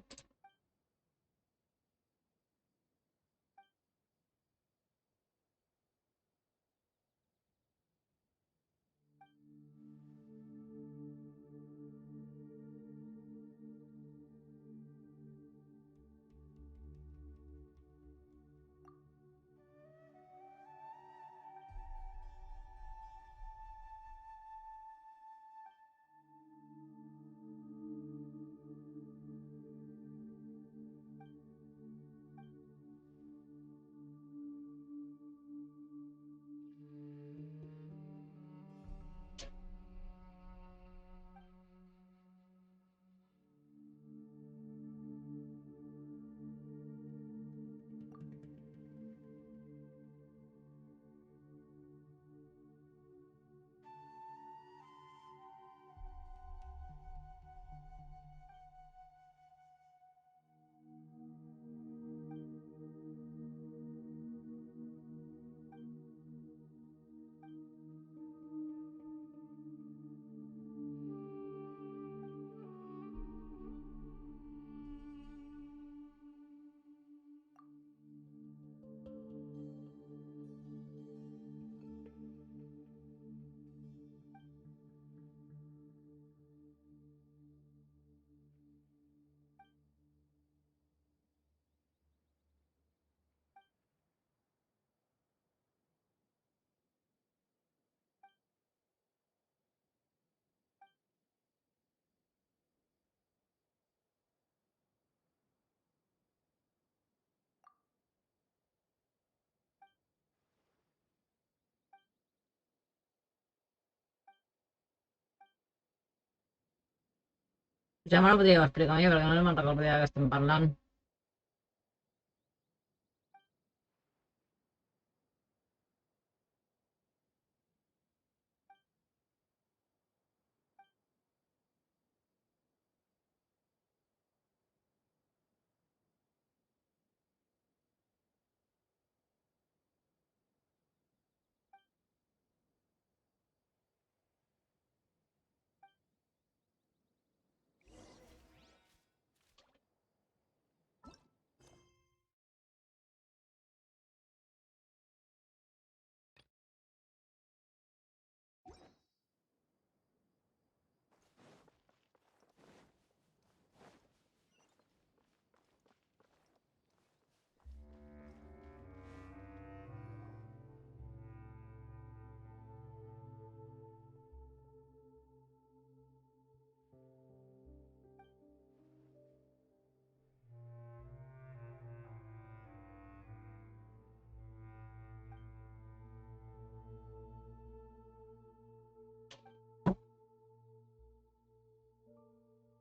Ja me lo podríeu explicar a mi, perquè no me'n recordo de què estem parlant.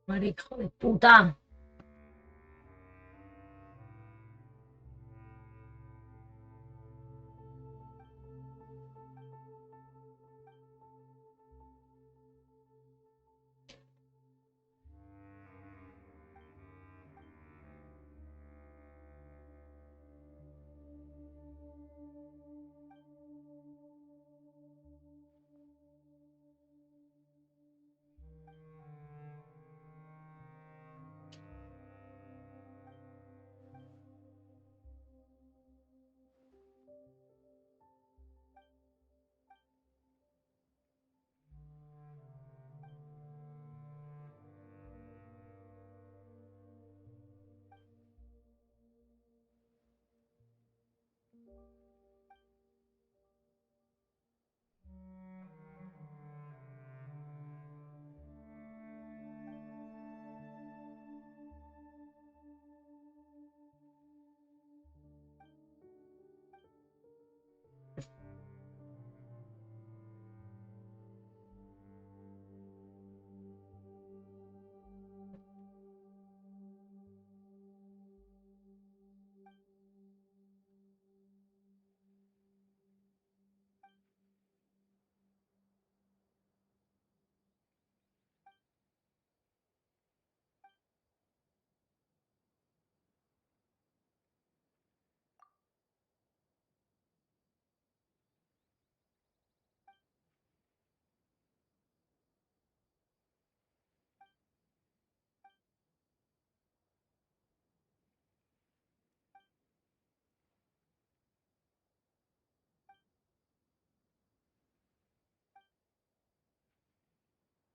Marico de puta.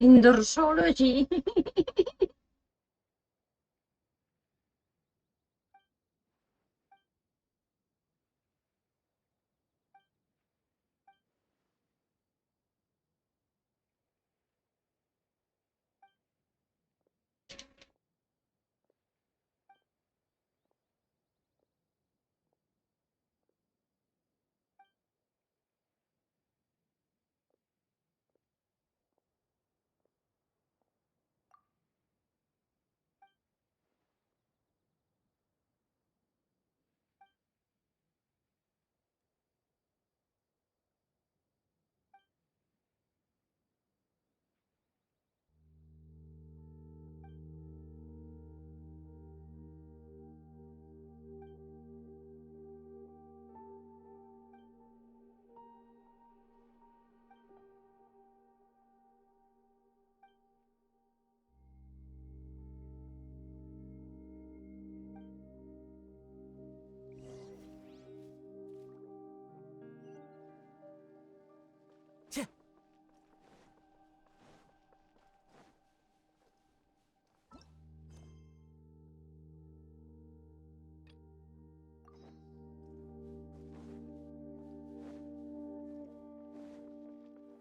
In dorsology.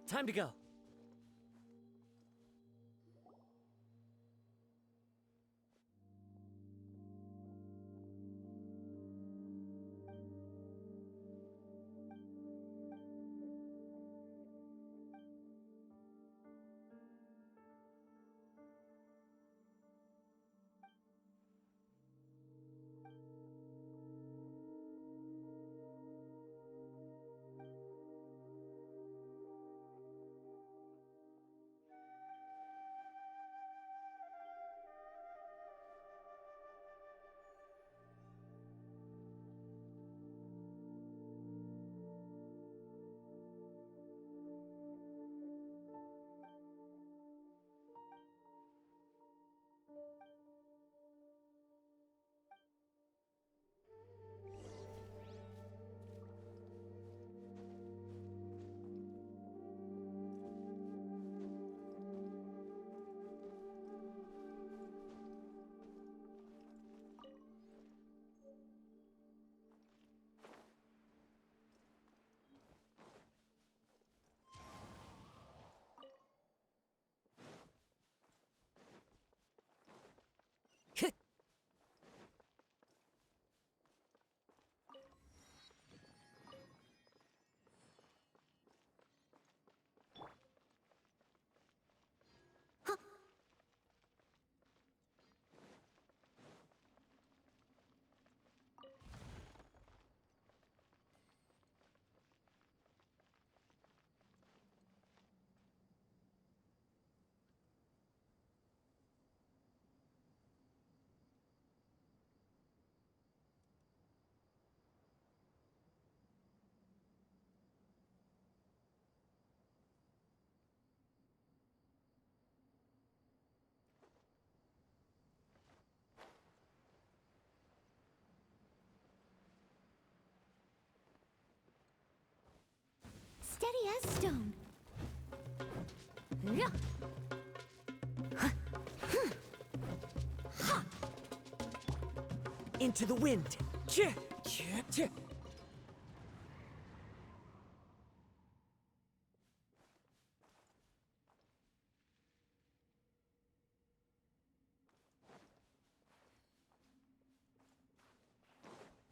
Time to go. steady as stone. Into the wind.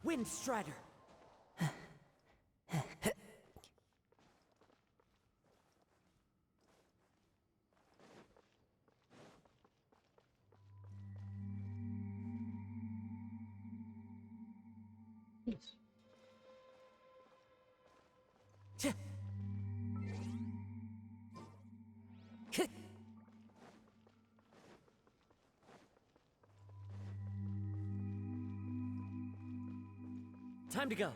Wind Strider. Yes. Time to go.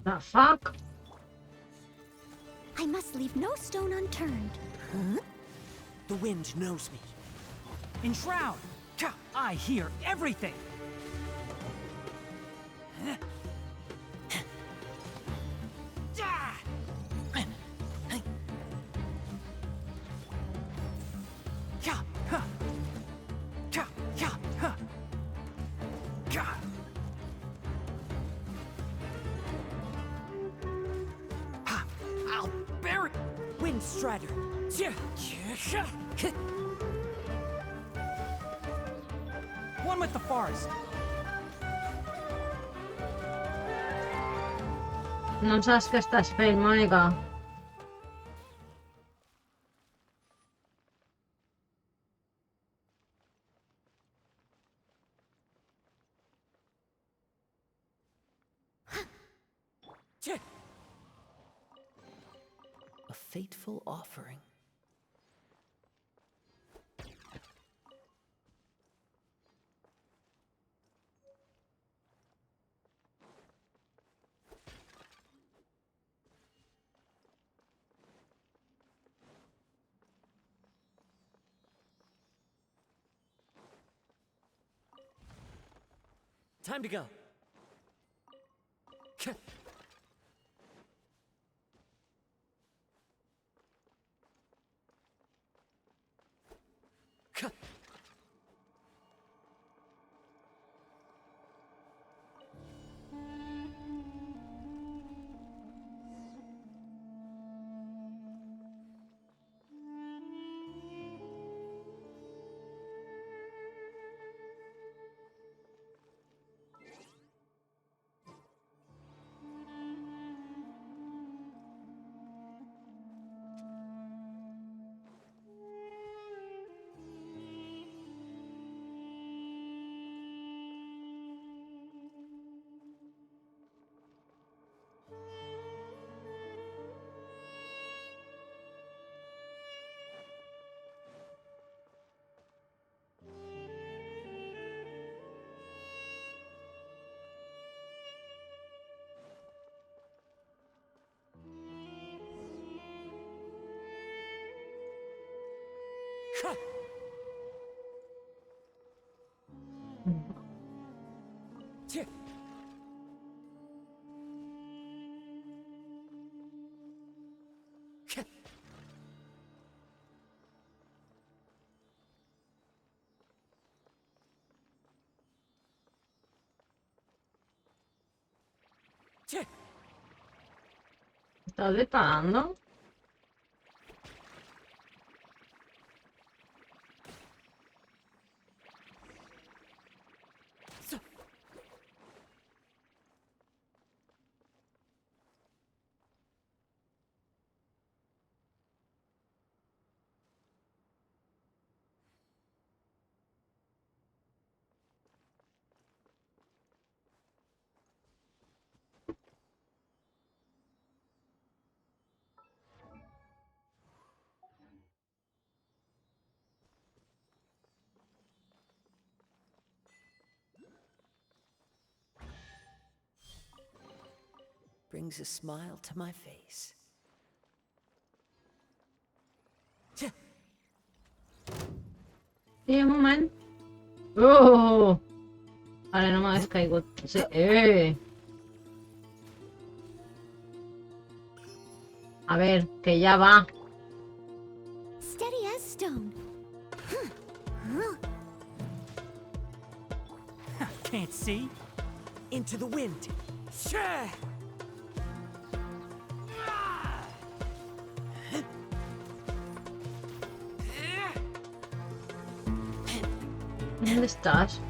The fuck? I must leave no stone unturned. The wind knows me. Enshroud! I hear everything! I'll bury Wind Strider. One with the forest. No saps que estàs fent, Mònica. A fateful offering. Time to go. ¿Estás disparando? brings a smile to my face. Un moment. ¡Oh! Vale, no me descaigo. Sí. A ver, que ya va. Steady as stone. Can't see. Into the wind. ¿Dónde estás?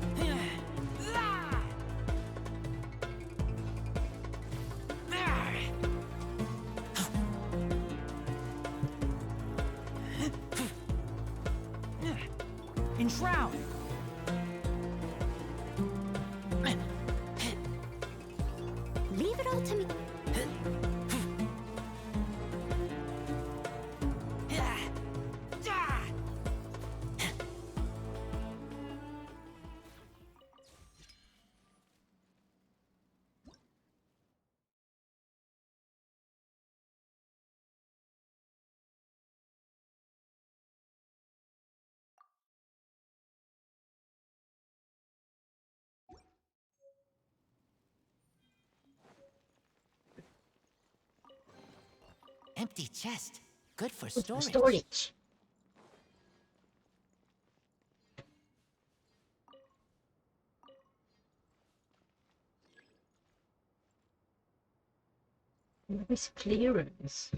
In Shroud. Leave it all to me. Empty chest. Good for Good for storage. storage. Nice clearance.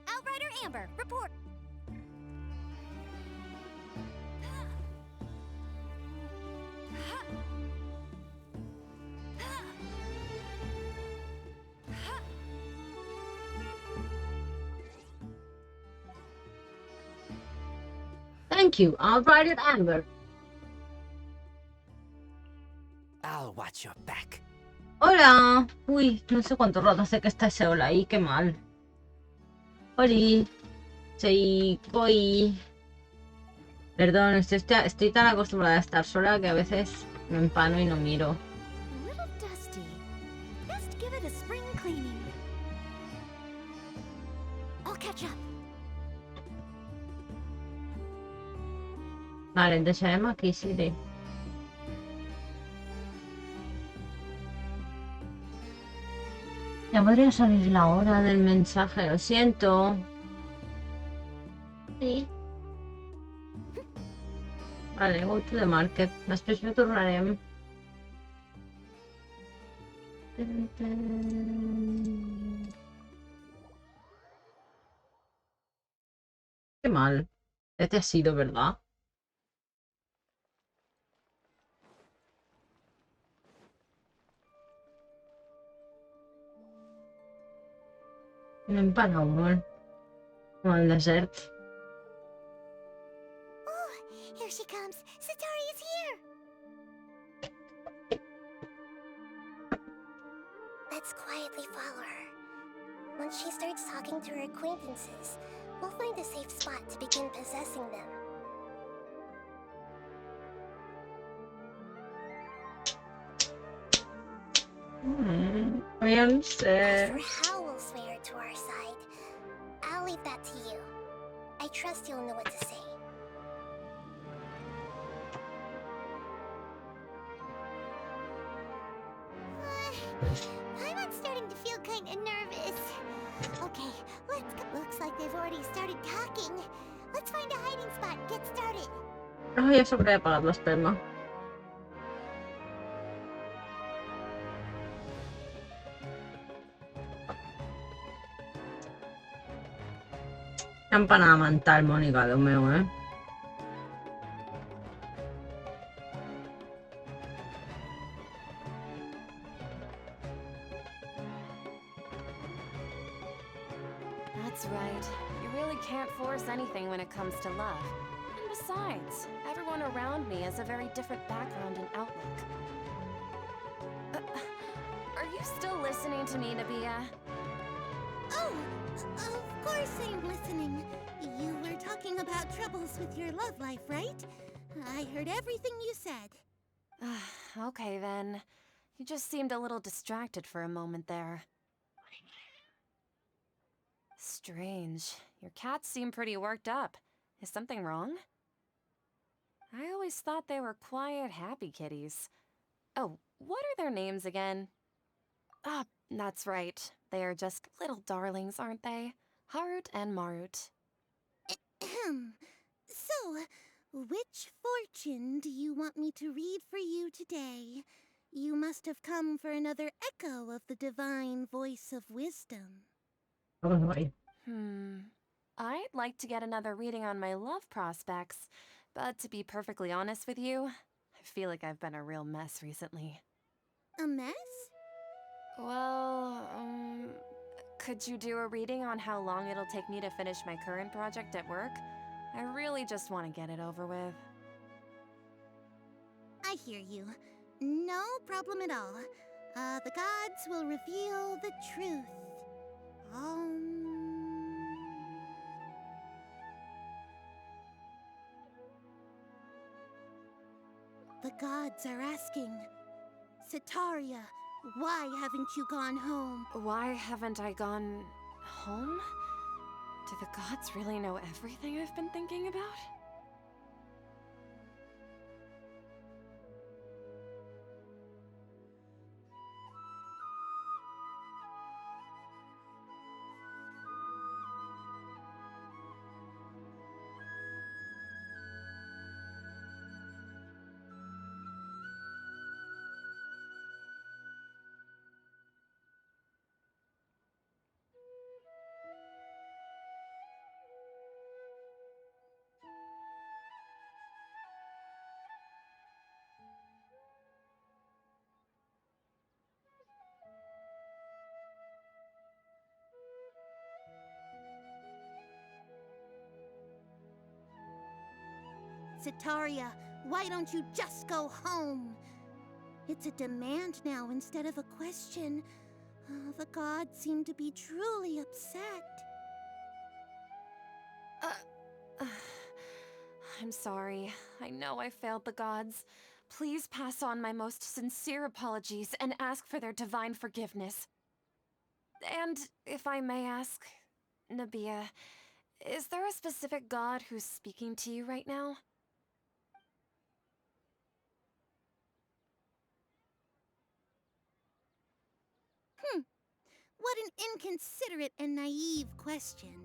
Outrider Amber, report. Thank you. I'll write it, Amber. I'll watch your back. Hola. Uy, no sé cuánto rato hace que estás sola ahí. Qué mal. Oli. Soy Koi. Perdón, estoy tan acostumbrada a estar sola que a veces me empano y no miro. A little dusty. Best give it a spring cleaning. I'll catch up. Vale, deixarem aquí, Siri. Ya podría salir la hora del mensaje, lo siento. Sí. Vale, go to the market. Després no tornarem. Qué mal. Ya te has ido, ¿verdad? Anem per molt. Com al desert. Oh, here she comes. Satari is here. Let's quietly follow her. Once she starts talking to her acquaintances, we'll find a safe spot to begin possessing them. Bien As sé. for how we'll sway her to our side, I'll leave that to you. I trust you'll know what to say. I'm starting to feel kind of nervous. Okay, let's go. Looks like they've already started talking. Let's find a hiding spot and get started. Ay, eso quería pagar la esperma. Empanada mental, Mónica, Dios mío, ¿eh? That's right. You really can't force anything when it comes to love. And besides, everyone around me has a very different background and outlook. Are you still listening to me, Nabia? Oh, of course I'm listening. You were talking about troubles with your love life, right? I heard everything you said. Okay then. You just seemed a little distracted for a moment there. Strange. Your cats seem pretty worked up. Is something wrong? I always thought they were quiet, happy kitties. Oh, what are their names again? Ah, that's right. They are just little darlings, aren't they? Harut and Marut. So, which fortune do you want me to read for you today? You must have come for another echo of the divine voice of wisdom. I'd like to get another reading on my love prospects, but to be perfectly honest with you, I feel like I've been a real mess recently. A mess? Well, could you do a reading on how long it'll take me to finish my current project at work? I really just want to get it over with. I hear you. No problem at all. The gods will reveal the truth. The gods are asking, Sitaria, why haven't you gone home? Why haven't I gone home? Do the gods really know everything I've been thinking about? Sitaria, why don't you just go home? It's a demand now instead of a question. The gods seem to be truly upset. I'm sorry. I know I failed the gods. Please pass on my most sincere apologies and ask for their divine forgiveness. And if I may ask, Nabia, is there a specific god who's speaking to you right now? What an inconsiderate and naive question.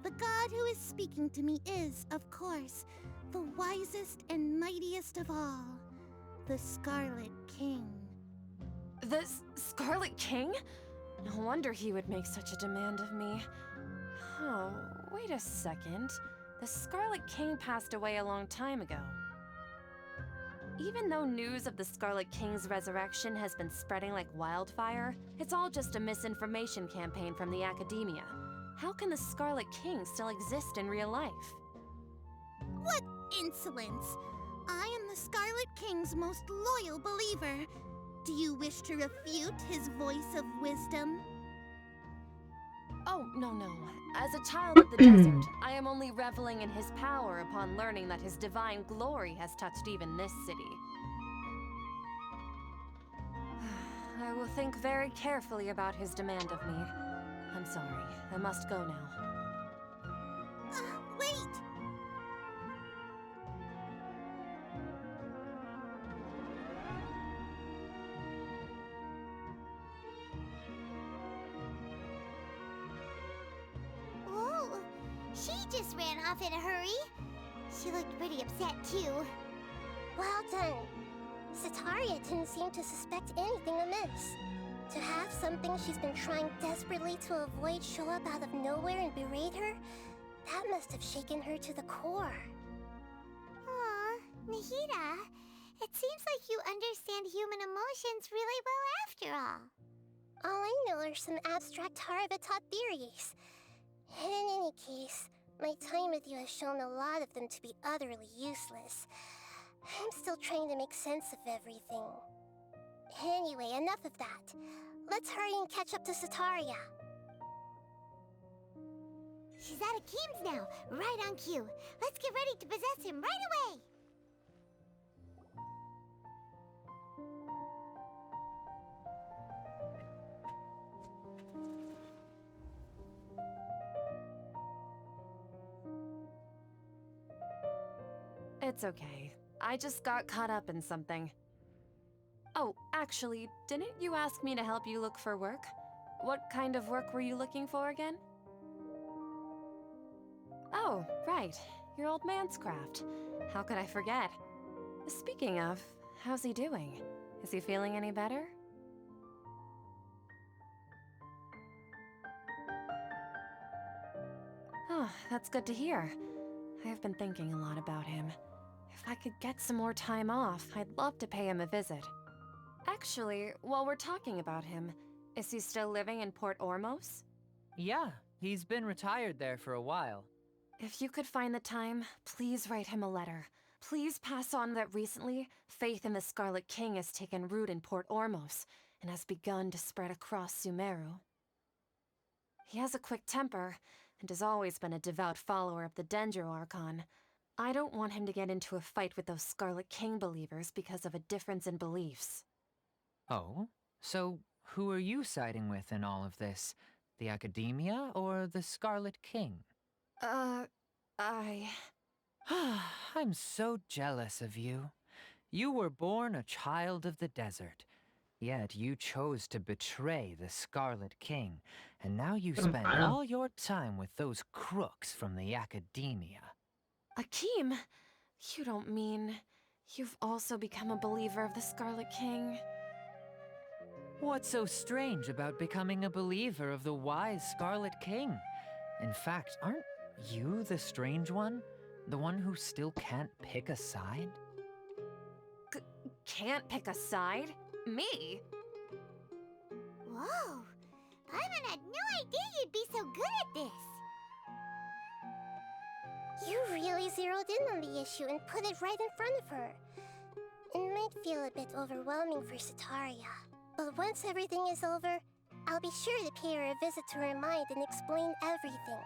The god who is speaking to me is, of course, the wisest and mightiest of all, the Scarlet King. The Scarlet King? No wonder he would make such a demand of me. Oh, wait a second. The Scarlet King passed away a long time ago. Even though news of the Scarlet King's resurrection has been spreading like wildfire, it's all just a misinformation campaign from the academia. How can the Scarlet King still exist in real life? What insolence! I am the Scarlet King's most loyal believer. Do you wish to refute his voice of wisdom? Oh, no, no. As a child of the desert, I am only reveling in his power upon learning that his divine glory has touched even this city. I will think very carefully about his demand of me. I'm sorry. I must go now. Wait! Whoa! She just ran off in a hurry. She looked pretty upset, too. Well done. Sataria didn't seem to suspect anything amiss. To have something she's been trying desperately to avoid show up out of nowhere and berate her, that must have shaken her to the core. Aw, Nahida, it seems like you understand human emotions really well after all. All I know are some abstract Harvard-taught theories. And in any case, my time with you has shown a lot of them to be utterly useless. I'm still trying to make sense of everything. Anyway, enough of that. Let's hurry and catch up to Sataria. She's at Akeem's now, right on cue. Let's get ready to possess him right away! It's okay. I just got caught up in something. Oh, actually, didn't you ask me to help you look for work? What kind of work were you looking for again? Oh, right. Your old man's craft. How could I forget? Speaking of, how's he doing? Is he feeling any better? Oh, that's good to hear. I have been thinking a lot about him. If I could get some more time off, I'd love to pay him a visit. Actually, while we're talking about him, is he still living in Port Ormos? Yeah, he's been retired there for a while. If you could find the time, please write him a letter. Please pass on that recently, faith in the Scarlet King has taken root in Port Ormos and has begun to spread across Sumeru. He has a quick temper and has always been a devout follower of the Dendro Archon. I don't want him to get into a fight with those Scarlet King believers because of a difference in beliefs. Oh? So who are you siding with in all of this? The Academia or the Scarlet King? I'm so jealous of you. You were born a child of the desert, yet you chose to betray the Scarlet King, and now you spend all your time with those crooks from the Academia. Akeem, you don't mean you've also become a believer of the Scarlet King? What's so strange about becoming a believer of the wise Scarlet King? In fact, aren't you the strange one? The one who still can't pick a side? Can't pick a side? Me? Whoa! Paimon had no idea you'd be so good at this! You really zeroed in on the issue and put it right in front of her. It might feel a bit overwhelming for Sataria, but once everything is over, I'll be sure to pay her a visit to her mind and explain everything.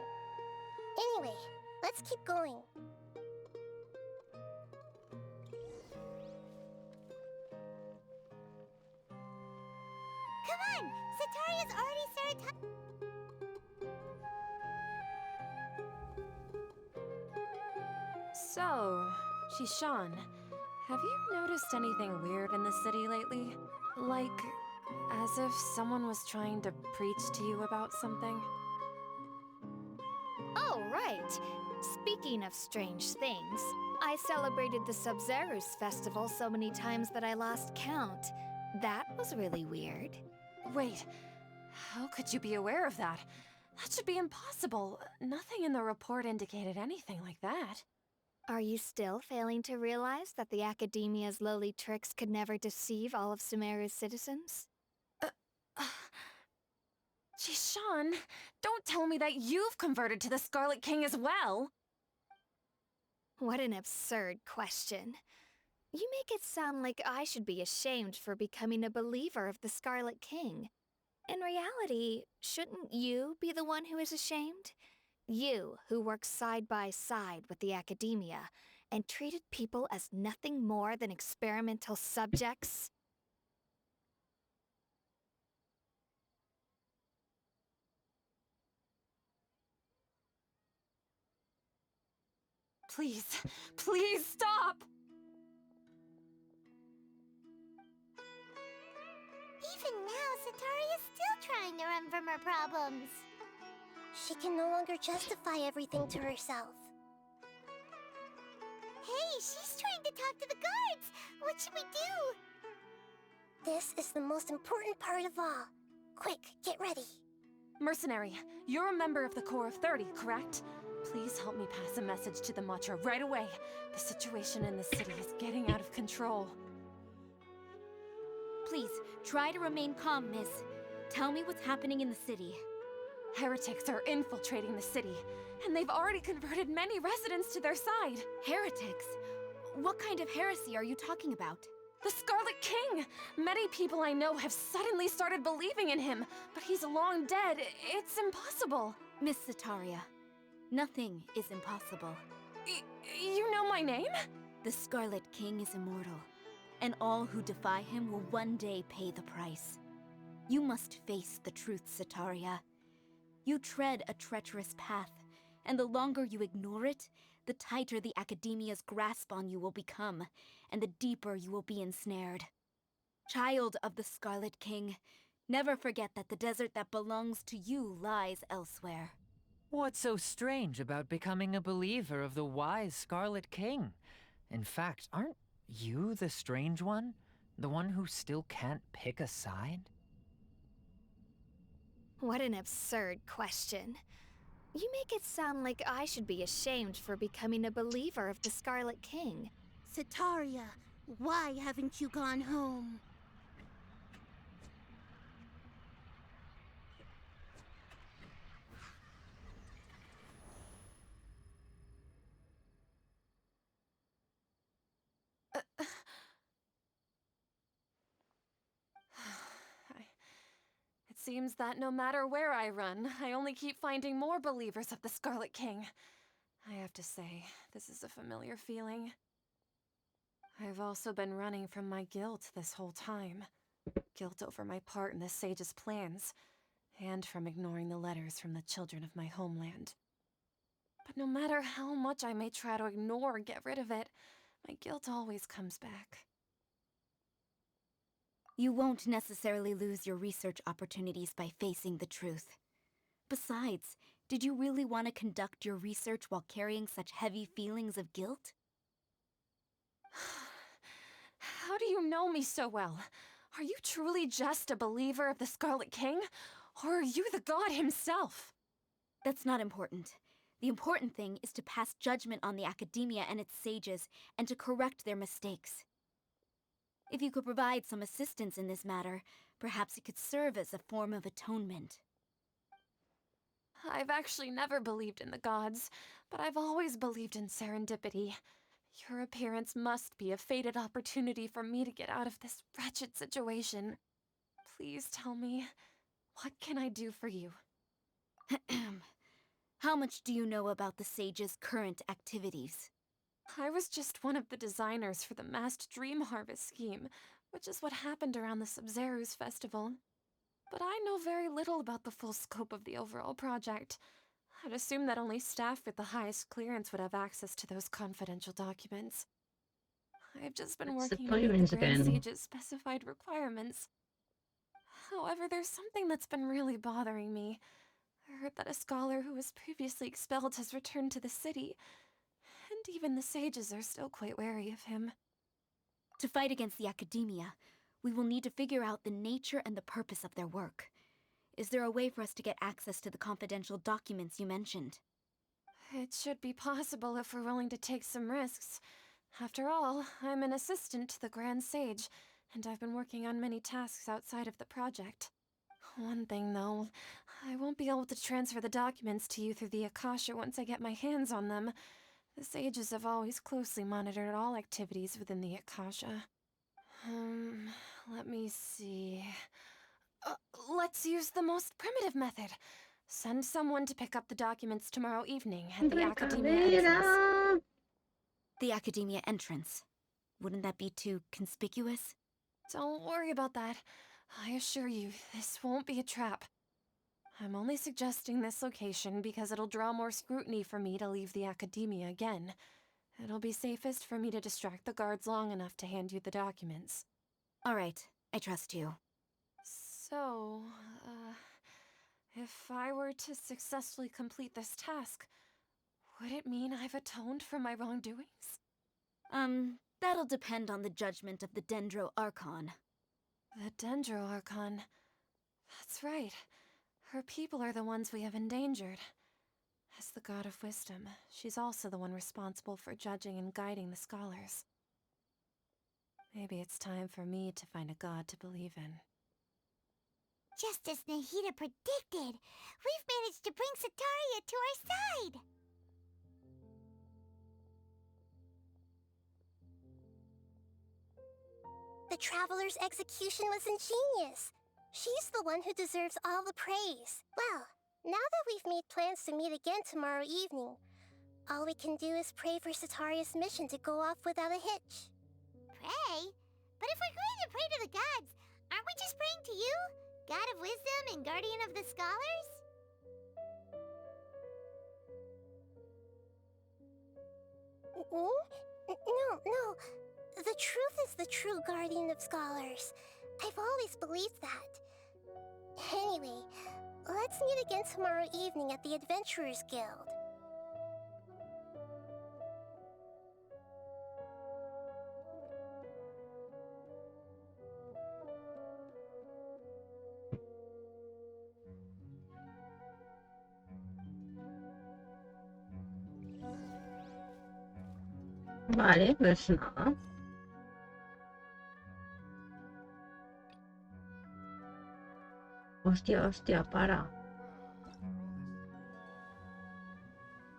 Anyway, let's keep going. Come on! Sataria's already started So, Shishan, have you noticed anything weird in the city lately? Like, as if someone was trying to preach to you about something? Oh, right. Speaking of strange things, I celebrated the Sub-Zerus festival so many times that I lost count. That was really weird. Wait, how could you be aware of that? That should be impossible. Nothing in the report indicated anything like that. Are you still failing to realize that the Academia's lowly tricks could never deceive all of Sumeru's citizens? Jishan, don't tell me that you've converted to the Scarlet King as well! What an absurd question. You make it sound like I should be ashamed for becoming a believer of the Scarlet King. In reality, shouldn't you be the one who is ashamed? You, who works side by side with the academia and treated people as nothing more than experimental subjects? Please, please stop! Even now, Satari is still trying to run from her problems. She can no longer justify everything to herself. Hey, she's trying to talk to the guards! What should we do? This is the most important part of all. Quick, get ready. Mercenary, you're a member of the Corps of 30, correct? Please help me pass a message to the Matra right away. The situation in the city is getting out of control. Please, try to remain calm, miss. Tell me what's happening in the city. Heretics are infiltrating the city, and they've already converted many residents to their side. Heretics? What kind of heresy are you talking about? The Scarlet King! Many people I know have suddenly started believing in him, but he's long dead. It's impossible. Miss Sataria, nothing is impossible. You know my name? The Scarlet King is immortal, and all who defy him will one day pay the price. You must face the truth, Sataria. You tread a treacherous path, and the longer you ignore it, the tighter the Academia's grasp on you will become, and the deeper you will be ensnared. Child of the Scarlet King, never forget that the desert that belongs to you lies elsewhere. What's so strange about becoming a believer of the wise Scarlet King? In fact, aren't you the strange one? The one who still can't pick a side? What an absurd question. You make it sound like I should be ashamed for becoming a believer of the Scarlet King. Sataria, why haven't you gone home? It seems that no matter where I run, I only keep finding more believers of the Scarlet King. I have to say, this is a familiar feeling. I've also been running from my guilt this whole time. Guilt over my part in the Sage's plans, and from ignoring the letters from the children of my homeland. But no matter how much I may try to ignore or get rid of it, my guilt always comes back. You won't necessarily lose your research opportunities by facing the truth. Besides, did you really want to conduct your research while carrying such heavy feelings of guilt? How do you know me so well? Are you truly just a believer of the Scarlet King? Or are you the god himself? That's not important. The important thing is to pass judgment on the Academia and its sages, and to correct their mistakes. If you could provide some assistance in this matter, perhaps it could serve as a form of atonement. I've actually never believed in the gods, but I've always believed in serendipity. Your appearance must be a fated opportunity for me to get out of this wretched situation. Please tell me, what can I do for you? How much do you know about the sage's current activities? I was just one of the designers for the massed dream harvest scheme, which is what happened around the Sub-Zeru's festival. But I know very little about the full scope of the overall project. I'd assume that only staff with the highest clearance would have access to those confidential documents. I've just been What's the working to meet clearance the Grand again? Sage's specified requirements. However, there's something that's been really bothering me. I heard that a scholar who was previously expelled has returned to the city, and even the sages are still quite wary of him. To fight against the Academia, we will need to figure out the nature and the purpose of their work. Is there a way for us to get access to the confidential documents you mentioned? It should be possible if we're willing to take some risks. After all, I'm an assistant to the Grand Sage, and I've been working on many tasks outside of the project. One thing, though, I won't be able to transfer the documents to you through the Akasha once I get my hands on them. The sages have always closely monitored all activities within the Akasha. Let me see... Let's use the most primitive method. Send someone to pick up the documents tomorrow evening at the Academia entrance. Recadera. The Academia entrance. Wouldn't that be too conspicuous? Don't worry about that. I assure you, this won't be a trap. I'm only suggesting this location because it'll draw more scrutiny for me to leave the Academia again. It'll be safest for me to distract the guards long enough to hand you the documents. All right, I trust you. So, if I were to successfully complete this task, would it mean I've atoned for my wrongdoings? That'll depend on the judgment of the Dendro Archon. The Dendro Archon. That's right. Her people are the ones we have endangered. As the God of Wisdom, she's also the one responsible for judging and guiding the scholars. Maybe it's time for me to find a god to believe in. Just as Nahida predicted, we've managed to bring Sataria to our side! The Traveler's execution was ingenious. She's the one who deserves all the praise. Well, now that we've made plans to meet again tomorrow evening, all we can do is pray for Sataria's mission to go off without a hitch. Pray? But if we're going to pray to the gods, aren't we just praying to you? God of Wisdom and Guardian of the Scholars? No. The truth is the true Guardian of Scholars. I've always believed that. Anyway, let's meet again tomorrow evening at the Adventurers Guild. Vale, pues nada. Hòstia, para.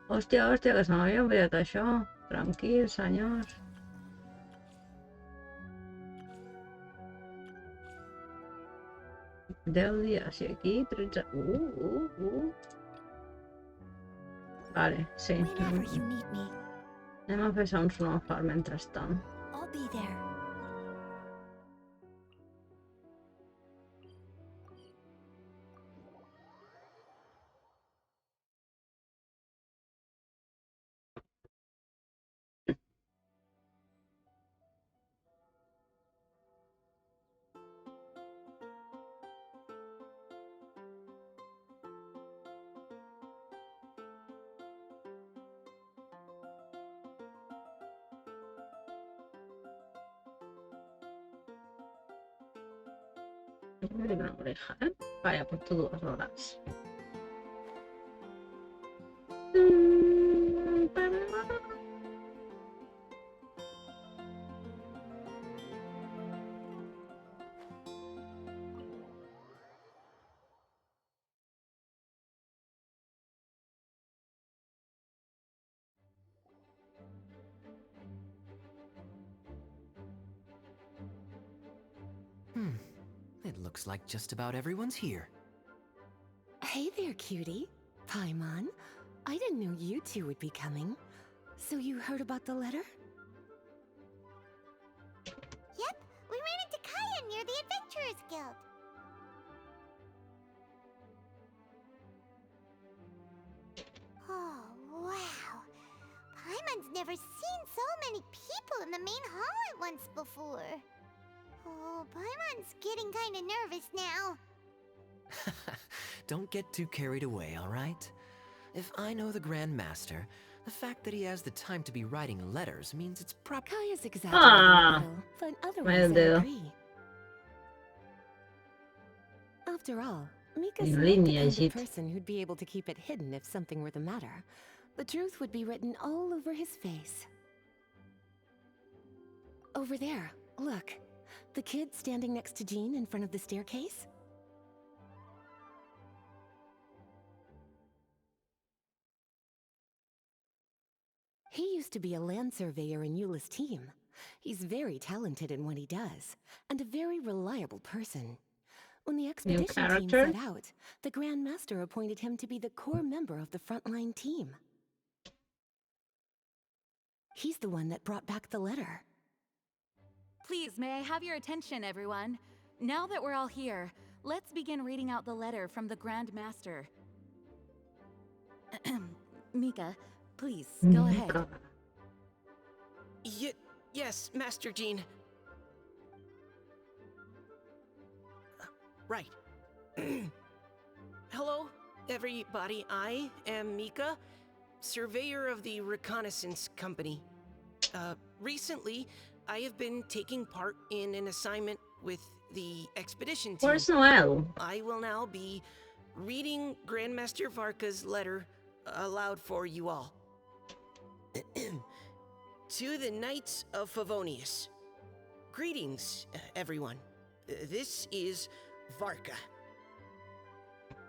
Hòstia, que se m'havia oblidat això. Tranquil, senyors. Deu dies i aquí 13... Vale, sí. Anem a fer un sonofar mentrestant. I'll be there. Una oreja, ¿eh? Vaya, por tú 2 horas. It looks like just about everyone's here. Hey there, cutie. Paimon. I didn't know you two would be coming. So you heard about the letter? Yep, we ran into Kaya near the Adventurers Guild. Oh, wow. Paimon's never seen so many people in the main hall at once before. Oh, Paimon's getting kinda nervous now. Don't get too carried away, all right? If I know the Grand Master, the fact that he has the time to be writing letters means it's proper. Kaya's exaggerating a little, but otherwise I agree. After all, Mika's not the kind of person who'd be able to keep it hidden if something were the matter. The truth would be written all over his face. Over there, look. The kid standing next to Jean in front of the staircase? He used to be a land surveyor in Eula's team. He's very talented in what he does, and a very reliable person. When the New expedition team character. set out, the Grand Master appointed him to be the core member of the frontline team. He's the one that brought back the letter. Please, may I have your attention, everyone? Now that we're all here, let's begin reading out the letter from the Grand Master. Mika, please, go ahead. Yes, Master Jean. Right. Hello, everybody. I am Mika, surveyor of the Reconnaissance Company. Recently, I have been taking part in an assignment with the expedition team. Where's Noel? I will now be reading Grandmaster Varka's letter aloud for you all. To the Knights of Favonius. Greetings, everyone. This is Varka.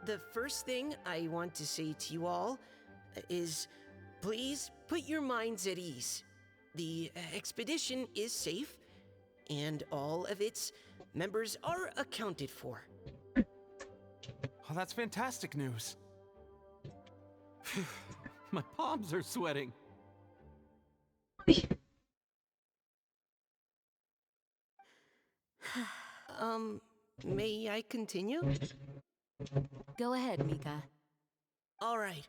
The first thing I want to say to you all is, please put your minds at ease. The expedition is safe, and all of its members are accounted for. Oh, that's fantastic news. My palms are sweating. May I continue? Go ahead, Mika. All right.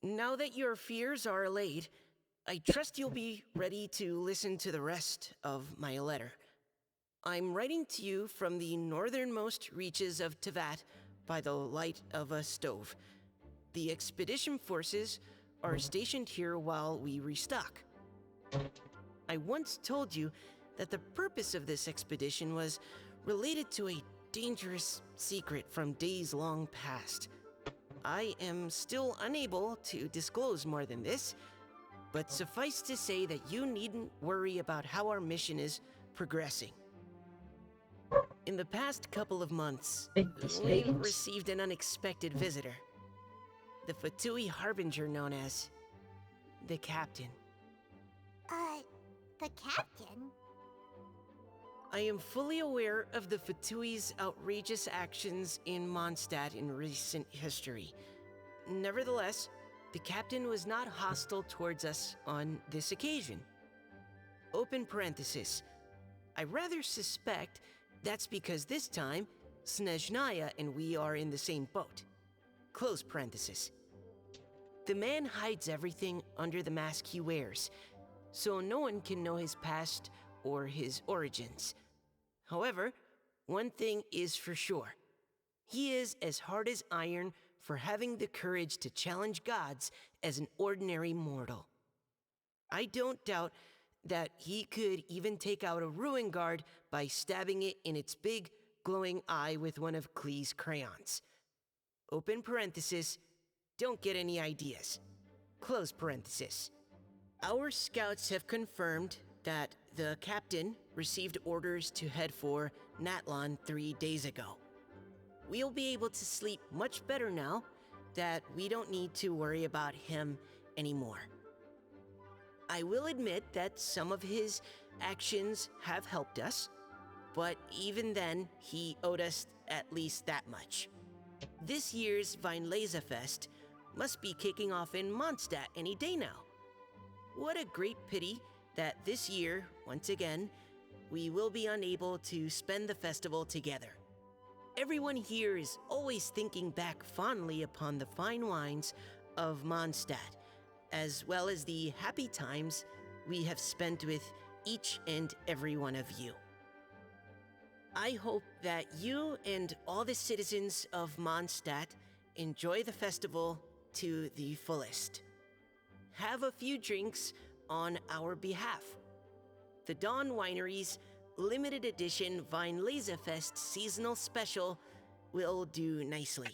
Now that your fears are allayed, I trust you'll be ready to listen to the rest of my letter. I'm writing to you from the northernmost reaches of Tevat by the light of a stove. The expedition forces are stationed here while we restock. I once told you that the purpose of this expedition was related to a dangerous secret from days long past. I am still unable to disclose more than this, but suffice to say that you needn't worry about how our mission is progressing. In the past couple of months, we've received an unexpected visitor. The Fatui Harbinger known as the Captain. The Captain? I am fully aware of the Fatui's outrageous actions in Mondstadt in recent history. Nevertheless, the Captain was not hostile towards us on this occasion. Open parenthesis. I rather suspect that's because this time, Snezhnaya and we are in the same boat. Close parenthesis. The man hides everything under the mask he wears, so no one can know his past or his origins. However, one thing is for sure. He is as hard as iron for having the courage to challenge gods as an ordinary mortal. I don't doubt that he could even take out a ruin guard by stabbing it in its big, glowing eye with one of Klee's crayons. Open parenthesis, don't get any ideas. Close parenthesis. Our scouts have confirmed that the Captain received orders to head for Natlon 3 days ago. We'll be able to sleep much better now that we don't need to worry about him anymore. I will admit that some of his actions have helped us, but even then, he owed us at least that much. This year's Weinlesefest must be kicking off in Mondstadt any day now. What a great pity that this year, once again, we will be unable to spend the festival together. Everyone here is always thinking back fondly upon the fine wines of Mondstadt, as well as the happy times we have spent with each and every one of you. I hope that you and all the citizens of Mondstadt enjoy the festival to the fullest. Have a few drinks on our behalf. The Dawn Winery's limited edition Weinlesefest seasonal special will do nicely.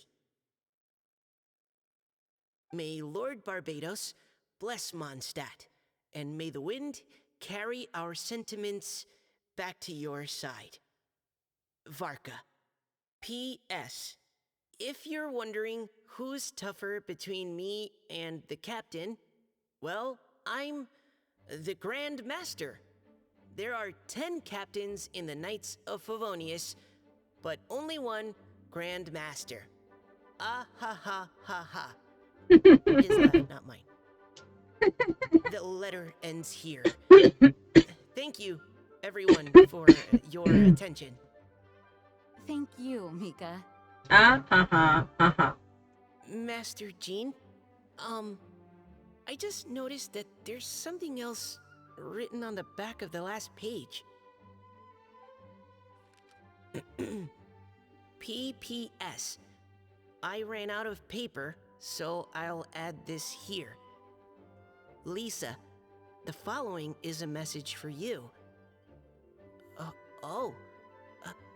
May Lord Barbados bless Mondstadt, and may the wind carry our sentiments back to your side. Varka. P.S. If you're wondering who's tougher between me and the Captain, well, I'm the Grand Master. There are 10 captains in the Knights of Favonius, but only one Grand Master. Ah ha ha ha ha. His laugh, not mine. The letter ends here. Thank you, everyone, for your attention. Thank you, Mika. Ah, ha, ha, ha, ha. Master Jean, I just noticed that there's something else written on the back of the last page. PPS. I ran out of paper, so I'll add this here. Lisa, the following is a message for you.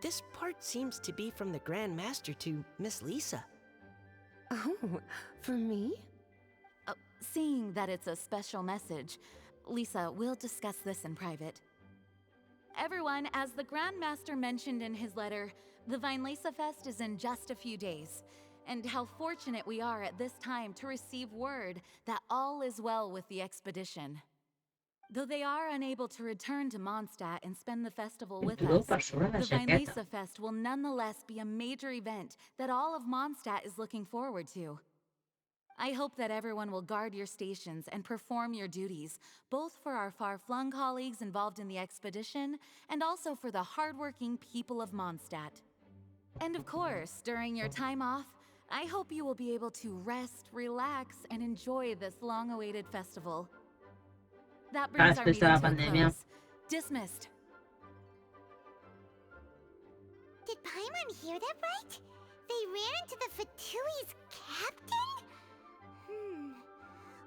This part seems to be from the Grand Master to Miss Lisa. Oh, for me? Seeing that it's a special message, Lisa, we'll discuss this in private. Everyone, as the Grand Master mentioned in his letter, the Vinelesa Fest is in just a few days. And how fortunate we are at this time to receive word that all is well with the expedition. Though they are unable to return to Mondstadt and spend the festival with us, the Vinelesa Fest will nonetheless be a major event that all of Mondstadt is looking forward to. I hope that everyone will guard your stations and perform your duties, both for our far-flung colleagues involved in the expedition and also for the hardworking people of Mondstadt. And of course, during your time off, I hope you will be able to rest, relax, and enjoy this long-awaited festival. That brings our meeting to a close. Dismissed. Did Paimon hear that right? They ran into the Fatui's captain?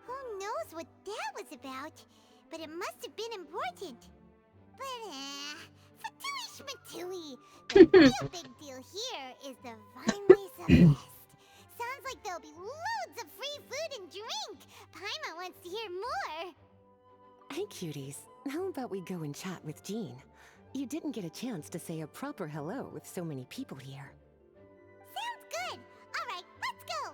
Who knows what that was about? But it must have been important. But, Fatui Schmatui! The real big deal here is the Vinelesa Fest. Sounds like there'll be loads of free food and drink! Paimon wants to hear more! Hey, cuties. How about we go and chat with Jean? You didn't get a chance to say a proper hello with so many people here. Sounds good! Alright, let's go!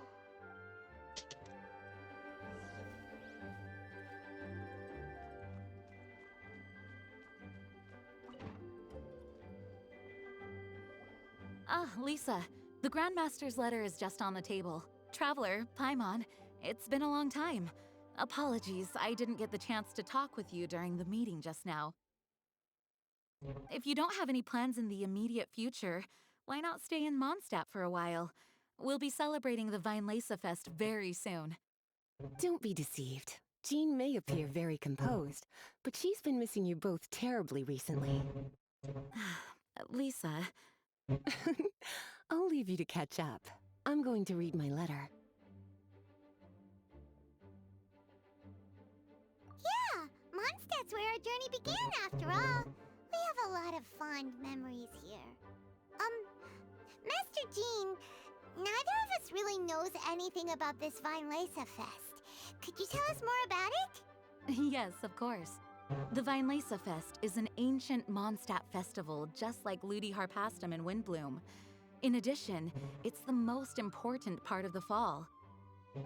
Lisa, the Grandmaster's letter is just on the table. Traveler, Paimon, it's been a long time. Apologies, I didn't get the chance to talk with you during the meeting just now. If you don't have any plans in the immediate future, why not stay in Mondstadt for a while? We'll be celebrating the Vinelesa Fest very soon. Don't be deceived. Jean may appear very composed, but she's been missing you both terribly recently. Lisa... I'll leave you to catch up. I'm going to read my letter. Yeah, Mondstadt's where our journey began after all. We have a lot of fond memories here. Master Jean, neither of us really knows anything about this Vinelesa Fest. Could you tell us more about it? Yes, of course. The Vinelesa Fest is an ancient Mondstadt festival just like Ludi Harpastum and Windbloom. In addition, it's the most important part of the fall.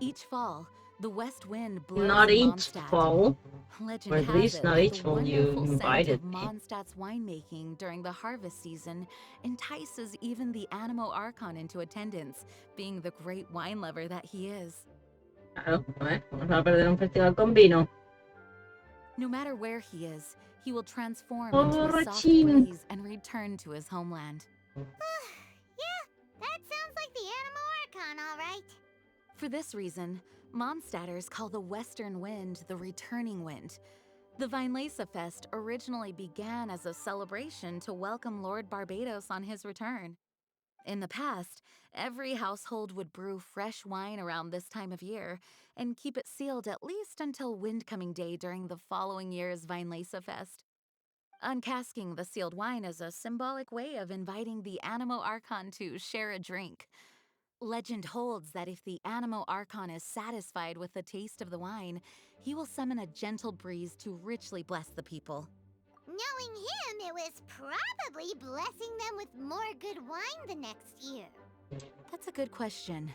Each fall, the west wind blows Not in each Mondstadt. fall. Legend Or at has least it not that each the one you wonderful scent invited of me. Mondstadt's winemaking during the harvest season entices even the Animo Archon into attendance, being the great wine lover that he is. Claro, vamos a perder un festival con vino. No matter where he is, he will transform Oh, into a soft Rachine. breeze and return to his homeland. Yeah, that sounds like the Animo Archon, all right. For this reason, Mondstadters call the western wind the returning wind. The Vinelesa Fest originally began as a celebration to welcome Lord Barbados on his return. In the past, every household would brew fresh wine around this time of year and keep it sealed at least until Windcoming Day during the following year's Vinelesa Fest. Uncasking the sealed wine is a symbolic way of inviting the Animo Archon to share a drink. Legend holds that if the Animo Archon is satisfied with the taste of the wine, he will summon a gentle breeze to richly bless the people. Knowing him, it was probably blessing them with more good wine the next year. That's a good question.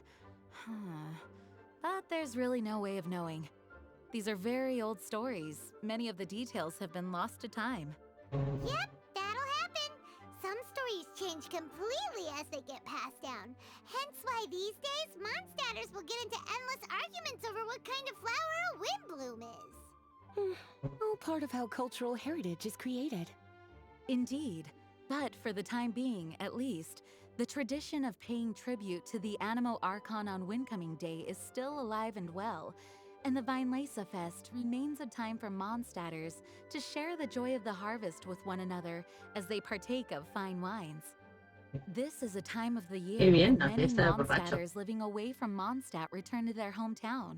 But there's really no way of knowing. These are very old stories. Many of the details have been lost to time. Yep, that'll happen. Some stories change change completely as they get passed down. Hence why these days, Mondstadters will get into endless arguments over what kind of flower a windbloom is. All part of how cultural heritage is created. Indeed. But for the time being, at least, the tradition of paying tribute to the Animo Archon on Windcoming Day is still alive and well, and the Weinlese Fest remains a time for Mondstadters to share the joy of the harvest with one another as they partake of fine wines. This is a time of the year when many Mondstadters living away from Mondstadt return to their hometown.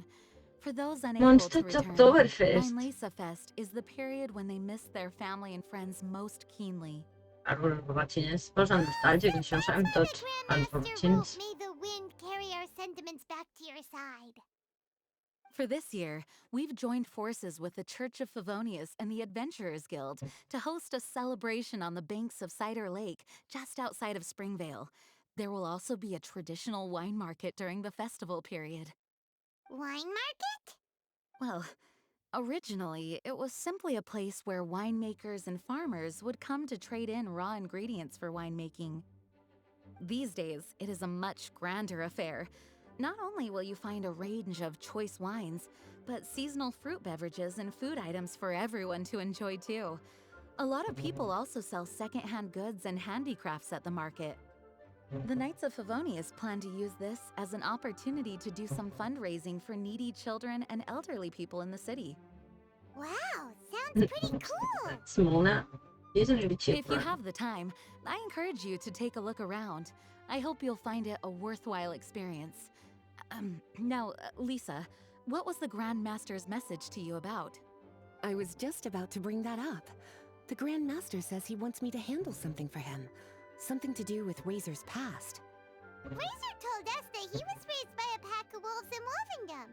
For those unable to return, Weinlese Fest is the period when they miss their family and friends most keenly. Els borratxiners posen nostàlgic, això ho sabem tots. Els borratxins. May the wind carry our sentiments back to your side. For this year, we've joined forces with the Church of Favonius and the Adventurers Guild to host a celebration on the banks of Cider Lake, just outside of Springvale. There will also be a traditional wine market during the festival period. Wine market? Well, originally, it was simply a place where winemakers and farmers would come to trade in raw ingredients for winemaking. These days, it is a much grander affair. Not only will you find a range of choice wines, but seasonal fruit beverages and food items for everyone to enjoy too. A lot of people also sell secondhand goods and handicrafts at the market. The Knights of Favonius plan to use this as an opportunity to do some fundraising for needy children and elderly people in the city. Wow, sounds pretty cool! Smolna. He's a really cheap If you have the time, I encourage you to take a look around. I hope you'll find it a worthwhile experience. Now, Lisa, what was the Grand Master's message to you about? I was just about to bring that up. The Grand Master says he wants me to handle something for him. Something to do with Razor's past. Razor told us that he was raised by a pack of wolves in Wolvendom.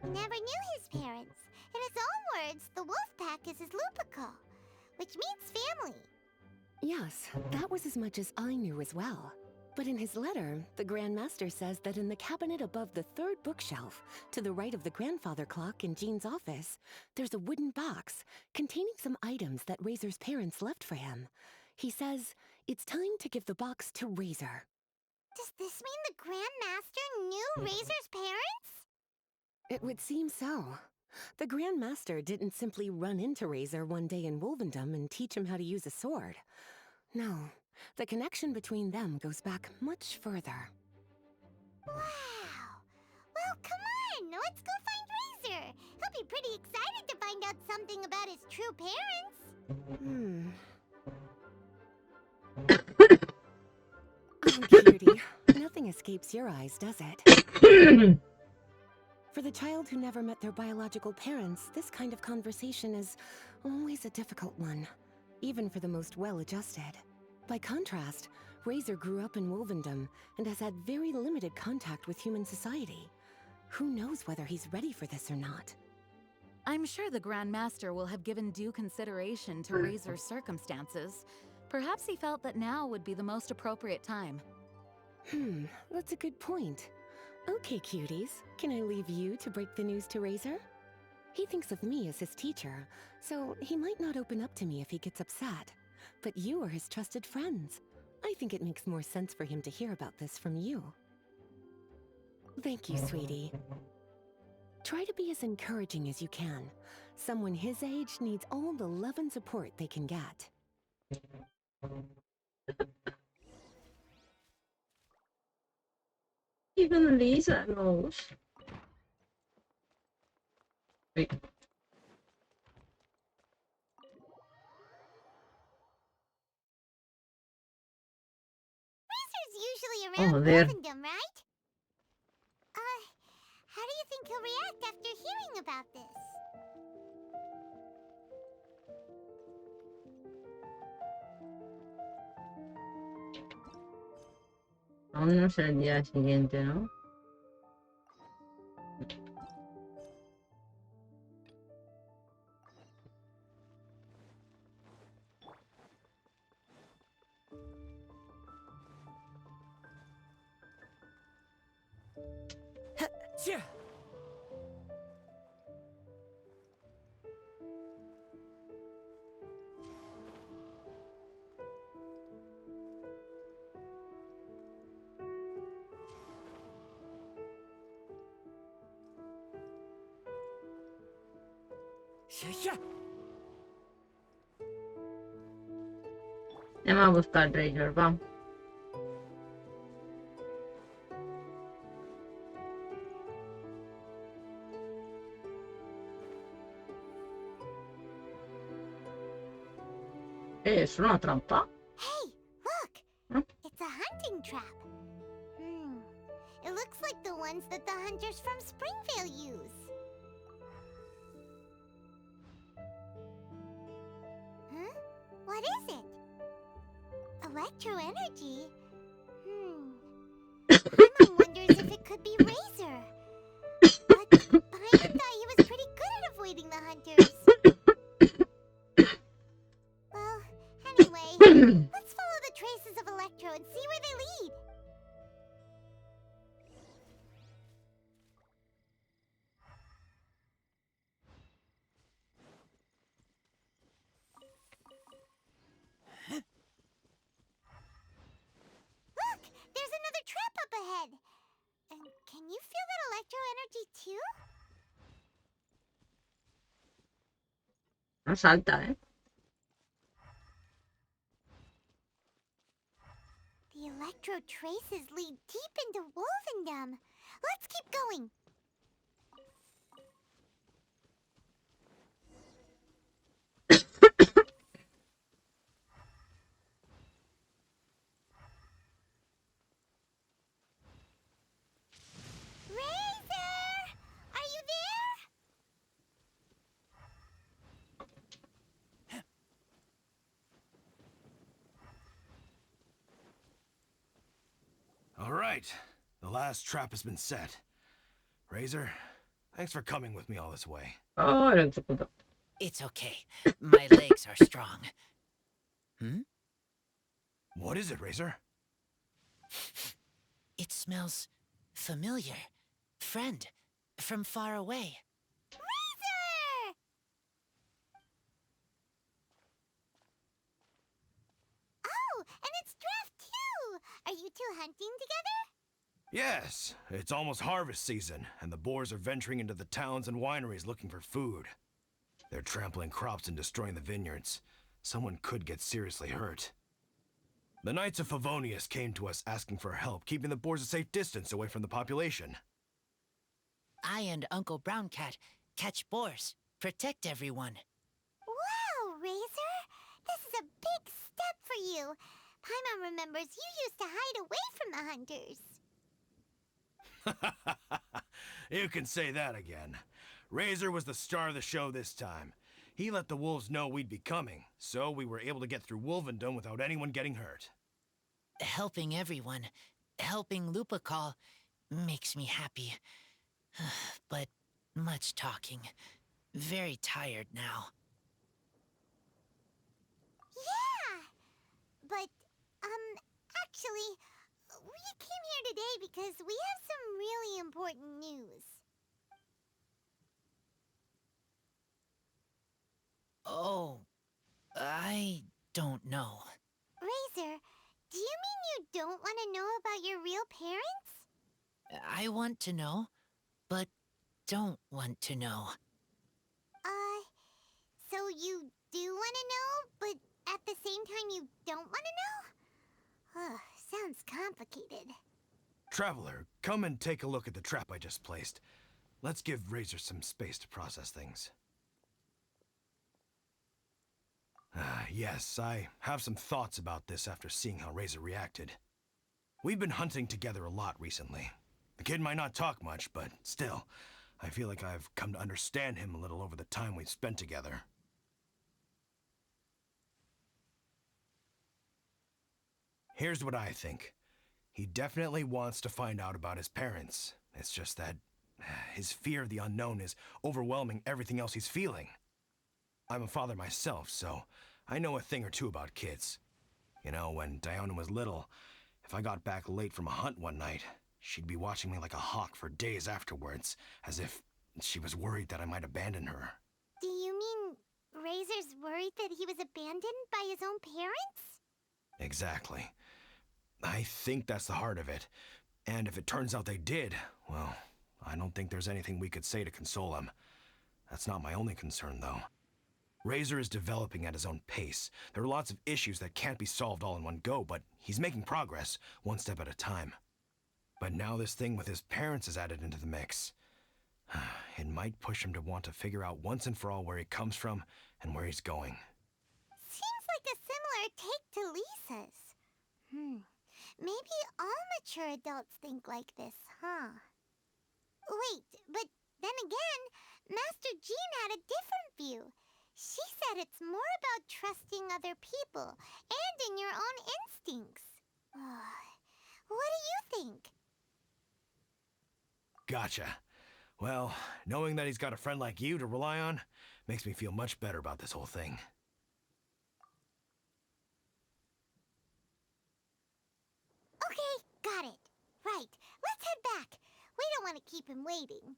He never knew his parents. In his own words, the wolf pack is his lupico, which means family. Yes, that was as much as I knew as well. But in his letter, the Grand Master says that in the cabinet above the third bookshelf, to the right of the grandfather clock in Jean's office, there's a wooden box containing some items that Razor's parents left for him. He says it's time to give the box to Razor. Does this mean the Grand Master knew Razor's parents? It would seem so. The Grand Master didn't simply run into Razor one day in Wolvendom and teach him how to use a sword. No. The connection between them goes back much further. Wow! Well, come on! Let's go find Razor! He'll be pretty excited to find out something about his true parents. Oh, cutie. Nothing escapes your eyes, does it? For the child who never met their biological parents, this kind of conversation is always a difficult one, even for the most well-adjusted. By contrast, Razor grew up in Wolvendom and has had very limited contact with human society. Who knows whether he's ready for this or not? I'm sure the Grand Master will have given due consideration to Razor's circumstances. Perhaps he felt that now would be the most appropriate time. That's a good point. Okay, cuties, can I leave you to break the news to Razor? He thinks of me as his teacher, so he might not open up to me if he gets upset. But you are his trusted friends. I think it makes more sense for him to hear about this from you. Thank you, sweetie. Try to be as encouraging as you can. Someone his age needs all the love and support they can get. Even Lisa knows. Wait. Usually around Wolvendom, right? How do you think he'll react after hearing about this? Aún no será el día siguiente, ¿no? Llama a buscar Razor, va. ¿Es una trampa? Hey, look! Huh? It's a hunting trap. It looks like the ones that the hunters from Springvale use. Huh? What is it? Electro energy? Paimon wonders if it could be Razor. But Paimon thought he was pretty good at avoiding the hunters. Well, anyway, let's follow the traces of Electro and see where they lead. Look! There's another trap up ahead! And can you feel that electro energy too? No salta, ¿eh? The electro traces lead deep into Wolvendom. Let's keep going. Razor! Are you there? All right, the last trap has been set. Razor, thanks for coming with me all this way. Oh, lo executo. It's okay. My legs are strong. What is it, Razor? It smells familiar. Friend, from far away. Razor! Oh, and it's Draft too! Are you two hunting together? Yes, it's almost harvest season, and the boars are venturing into the towns and wineries looking for food. They're trampling crops and destroying the vineyards. Someone could get seriously hurt. The Knights of Favonius came to us asking for help, keeping the boars a safe distance away from the population. I and Uncle Brown Cat catch boars, protect everyone. Wow, Razor! This is a big step for you. Paimon remembers you used to hide away from the hunters. You can say that again. Razor was the star of the show this time. He let the wolves know we'd be coming, so we were able to get through Wolvendom without anyone getting hurt. Helping everyone, helping Lupercal, makes me happy. But much talking. Very tired now. Yeah! But, actually, we came here today because we have some really important news. Oh, I don't know. Razor, do you mean you don't want to know about your real parents? I want to know, but don't want to know. So you do want to know, but at the same time you don't want to know? Ugh, sounds complicated. Traveler, come and take a look at the trap I just placed. Let's give Razor some space to process things. Yes, I have some thoughts about this after seeing how Razor reacted. We've been hunting together a lot recently. The kid might not talk much, but still, I feel like I've come to understand him a little over the time we've spent together. Here's what I think. He definitely wants to find out about his parents. It's just that his fear of the unknown is overwhelming everything else he's feeling. I'm a father myself, so I know a thing or two about kids. You know, when Diona was little, if I got back late from a hunt one night, she'd be watching me like a hawk for days afterwards, as if she was worried that I might abandon her. Do you mean Razor's worried that he was abandoned by his own parents? Exactly. I think that's the heart of it. And if it turns out they did, well, I don't think there's anything we could say to console him. That's not my only concern, though. Razor is developing at his own pace. There are lots of issues that can't be solved all in one go, but he's making progress, one step at a time. But now this thing with his parents is added into the mix. It might push him to want to figure out once and for all where he comes from and where he's going. Seems like a similar take to Lisa's. Maybe all mature adults think like this, huh? Wait, but then again, Master Jean had a different view. She said it's more about trusting other people and in your own instincts. What do you think? Gotcha. Well, knowing that he's got a friend like you to rely on makes me feel much better about this whole thing. Okay, got it. Right, let's head back. We don't want to keep him waiting.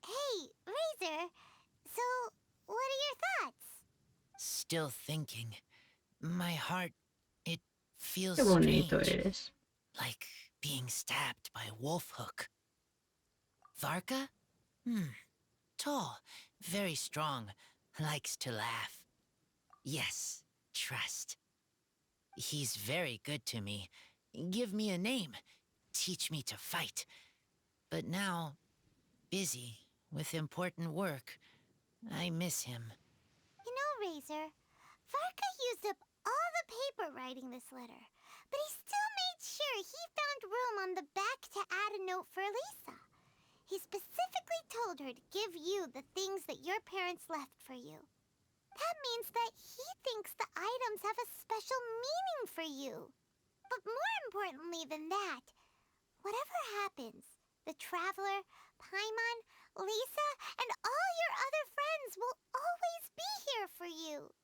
Hey, Razor. So, what are your thoughts? Still thinking. My heart, it feels Qué bonito strange. eres. Like being stabbed by a wolf hook. Varka? Tall, very strong, likes to laugh. Yes, trust. He's very good to me. Give me a name. Teach me to fight. But now, busy with important work. I miss him. You know, Razor, Varka used up all the paper writing this letter, but he still made sure he found room on the back to add a note for Lisa. He specifically told her to give you the things that your parents left for you. That means that he thinks the items have a special meaning for you. But more importantly than that, whatever happens, the Traveler, Paimon, Lisa, and all your other friends will always be here for you.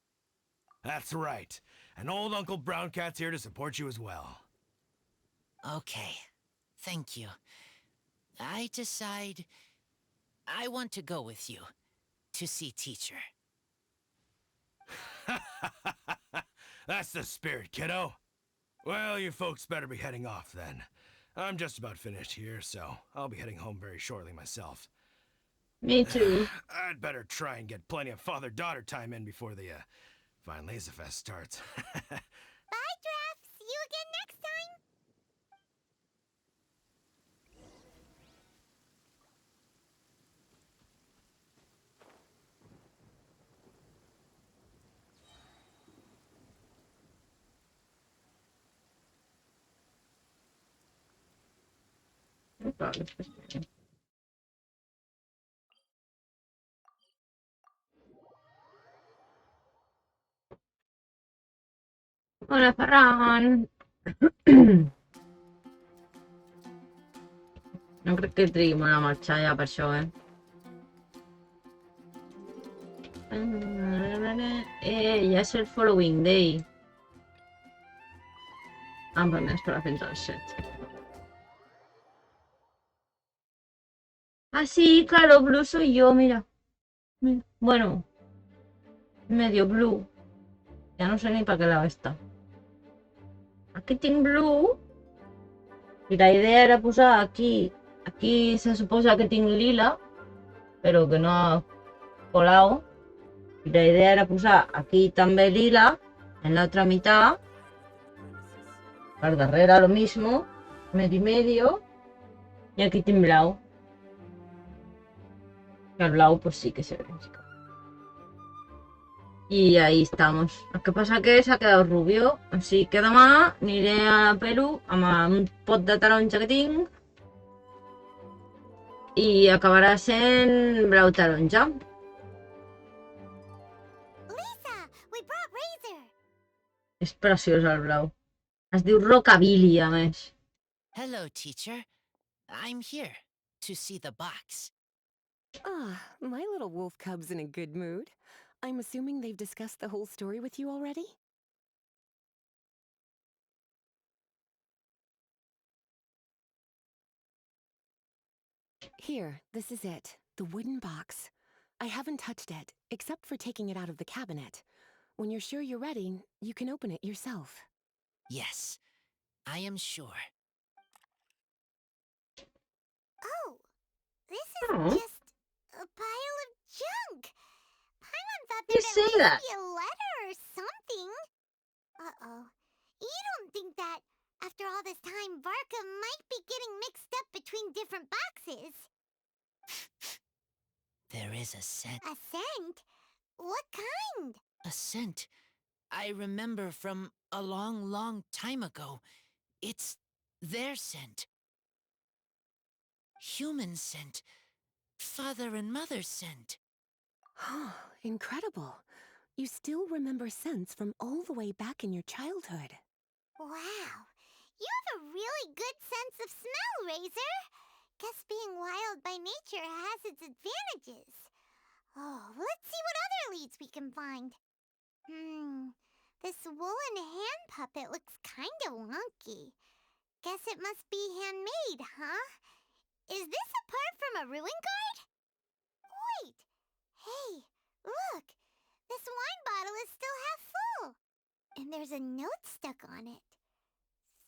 That's right. And old Uncle Brown Cat's here to support you as well. Okay, thank you. I decide I want to go with you to see teacher. That's the spirit, kiddo. Well, you folks better be heading off then. I'm just about finished here, so I'll be heading home very shortly myself. Me too. I'd better try and get plenty of father-daughter time in before the Vine Laser Fest starts. Bye, Draf. See you again next time. Hola, Ferran. No crec que trigui molt a marxar ja per això, ja és el following day. Però m'he d'esperar fins al 7. Ah, sí, claro, blue soy yo, mira. Bueno, medio blue. Ya no sé ni para qué lado está. Aquí tinc blue. I la idea era posar aquí. Aquí se suposa que tinc lila, però que no ha colado. Y la idea era posar aquí també lila, en la otra mitad. Al darrere lo mismo, medio y medio. Y aquí tinc blau. Y el blau pues sí que se ve. Y ahí estamos. Lo que pasa que se ha quedado rubio. Así que demà aniré a Perú amb un pot de taronja que tinc. I acabarà sent blau taronja. Lisa, we brought Razor. És preciós el blau. Es diu rockabilly, a més. Hello, teacher. I'm here to see the box. Ah, my little wolf cub's in a good mood. I'm assuming they've discussed the whole story with you already? Here, this is it. The wooden box. I haven't touched it, except for taking it out of the cabinet. When you're sure you're ready, you can open it yourself. Yes, I am sure. This is Oh, just a pile of junk. Paimon thought you there'd at say least that. be a letter or something. Uh-oh. You don't think that, after all this time, Varka might be getting mixed up between different boxes? There is a scent. A scent? What kind? A scent I remember from a long, long time ago. It's their scent. Human scent. Father and mother scent. Incredible. You still remember scents from all the way back in your childhood. Wow. You have a really good sense of smell, Razor. Guess being wild by nature has its advantages. Oh, let's see what other leads we can find. This woolen hand puppet looks kinda wonky. Guess it must be handmade, huh? Is this a part from a ruin guard? Wait! Hey, look! This wine bottle is still half full! And there's a note stuck on it.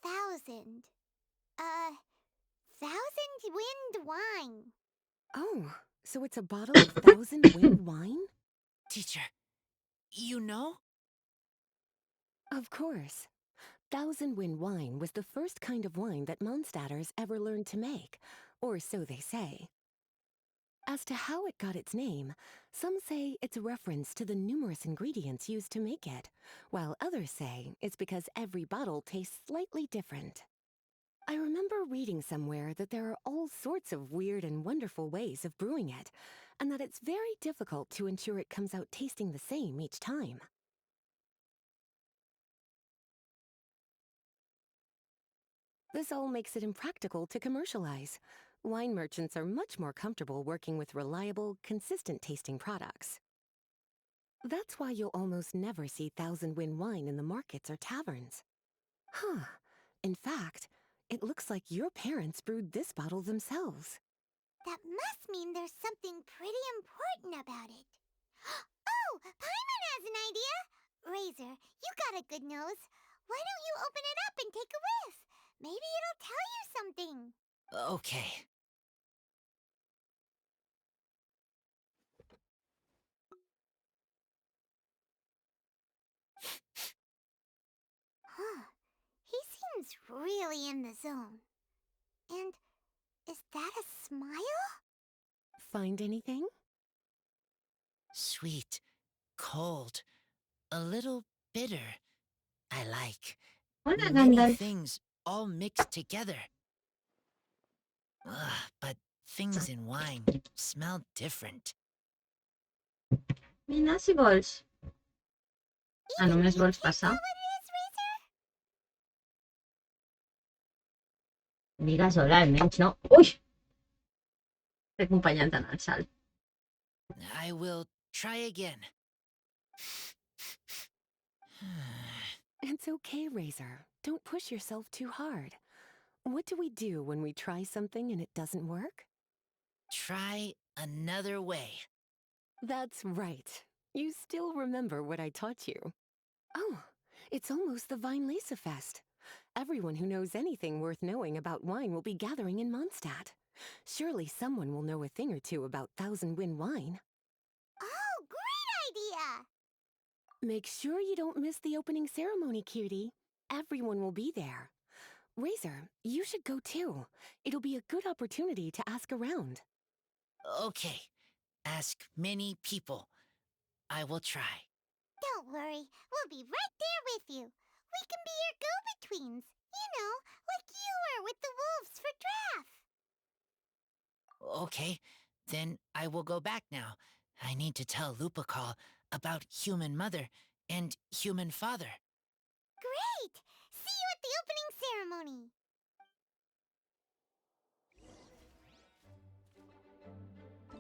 1,000. 1,000 wind wine. Oh, so it's a bottle of 1,000 wind wine? Teacher, you know? Of course. 1,000 wind wine was the first kind of wine that Mondstadters ever learned to make, or so they say. As to how it got its name, some say it's a reference to the numerous ingredients used to make it, while others say it's because every bottle tastes slightly different. I remember reading somewhere that there are all sorts of weird and wonderful ways of brewing it, and that it's very difficult to ensure it comes out tasting the same each time. This all makes it impractical to commercialize. Wine merchants are much more comfortable working with reliable, consistent-tasting products. That's why you'll almost never see 1,000 Wind wine in the markets or taverns. Huh. In fact, it looks like your parents brewed this bottle themselves. That must mean there's something pretty important about it. Oh, Paimon has an idea! Razor, you got a good nose. Why don't you open it up and take a whiff? Maybe it'll tell you something. Okay. Huh. He seems really in the zone. And is that a smile? Find anything? Sweet, cold, a little bitter. I like. Hola, Many Gandalf. things all mixed together. But things in wine smell different. Vine, si vols. Ah, només vols passar? Digues hola, almenys, no? Ui! T'he acompanyat en el salt. I will try again. It's okay, Razor. Don't push yourself too hard. What do we do when we try something and it doesn't work? Try another way. That's right. You still remember what I taught you. Oh, it's almost the Weinlese Fest. Everyone who knows anything worth knowing about wine will be gathering in Mondstadt. Surely someone will know a thing or two about 1,000 Wind wine. Oh, great idea! Make sure you don't miss the opening ceremony, cutie. Everyone will be there. Razor, you should go too. It'll be a good opportunity to ask around. Okay. Ask many people. I will try. Don't worry, we'll be right there with you. We can be your go-betweens. You know, like you were with the wolves for Draff. Okay, then I will go back now. I need to tell Lupacol about human mother and human father. Great! See you at the opening ceremony.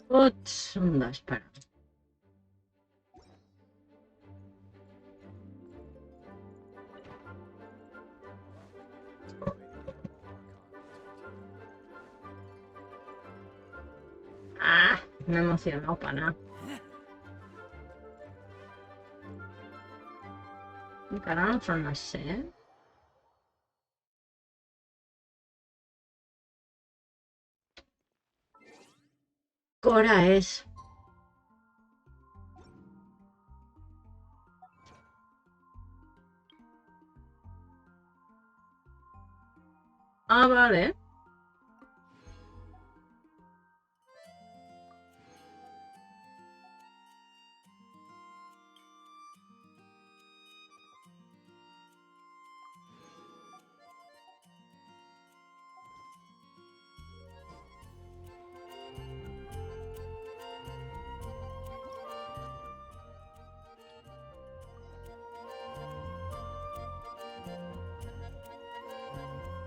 Tots un d'esperar. Ah, m'he emocionat per anar. Encara no són les 7. Cora es. Ah, vale.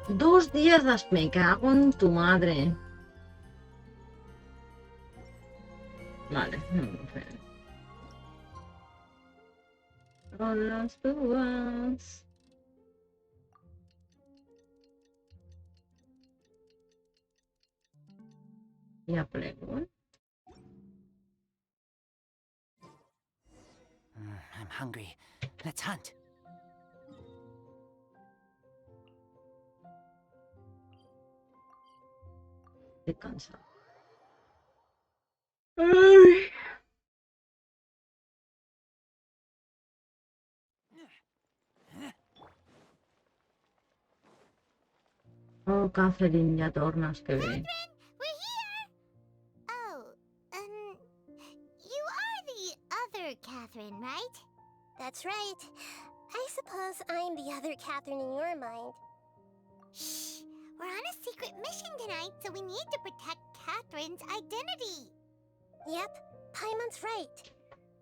Dos días me cago en tu madre. Vale. Con las púas. Ya plego. I'm hungry. Let's hunt. Estoy cansado. Ay. Oh, Catherine, ya tornas, que bé. We're here! Oh, you are the other Catherine, right? That's right. I suppose I'm the other Catherine in your mind. Shh! We're on a secret mission tonight, so we need to protect Catherine's identity. Yep, Paimon's right.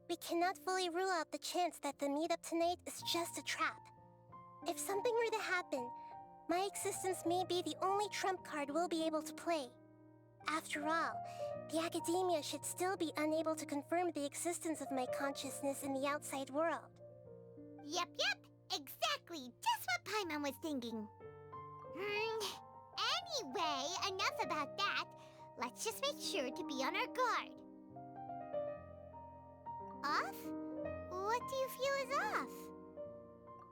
We cannot fully rule out the chance that the meetup tonight is just a trap. If something were to happen, my existence may be the only trump card we'll be able to play. After all, the academia should still be unable to confirm the existence of my consciousness in the outside world. Yep, exactly. Just what Paimon was thinking. Anyway, enough about that. Let's just make sure to be on our guard. Off? What do you feel is off?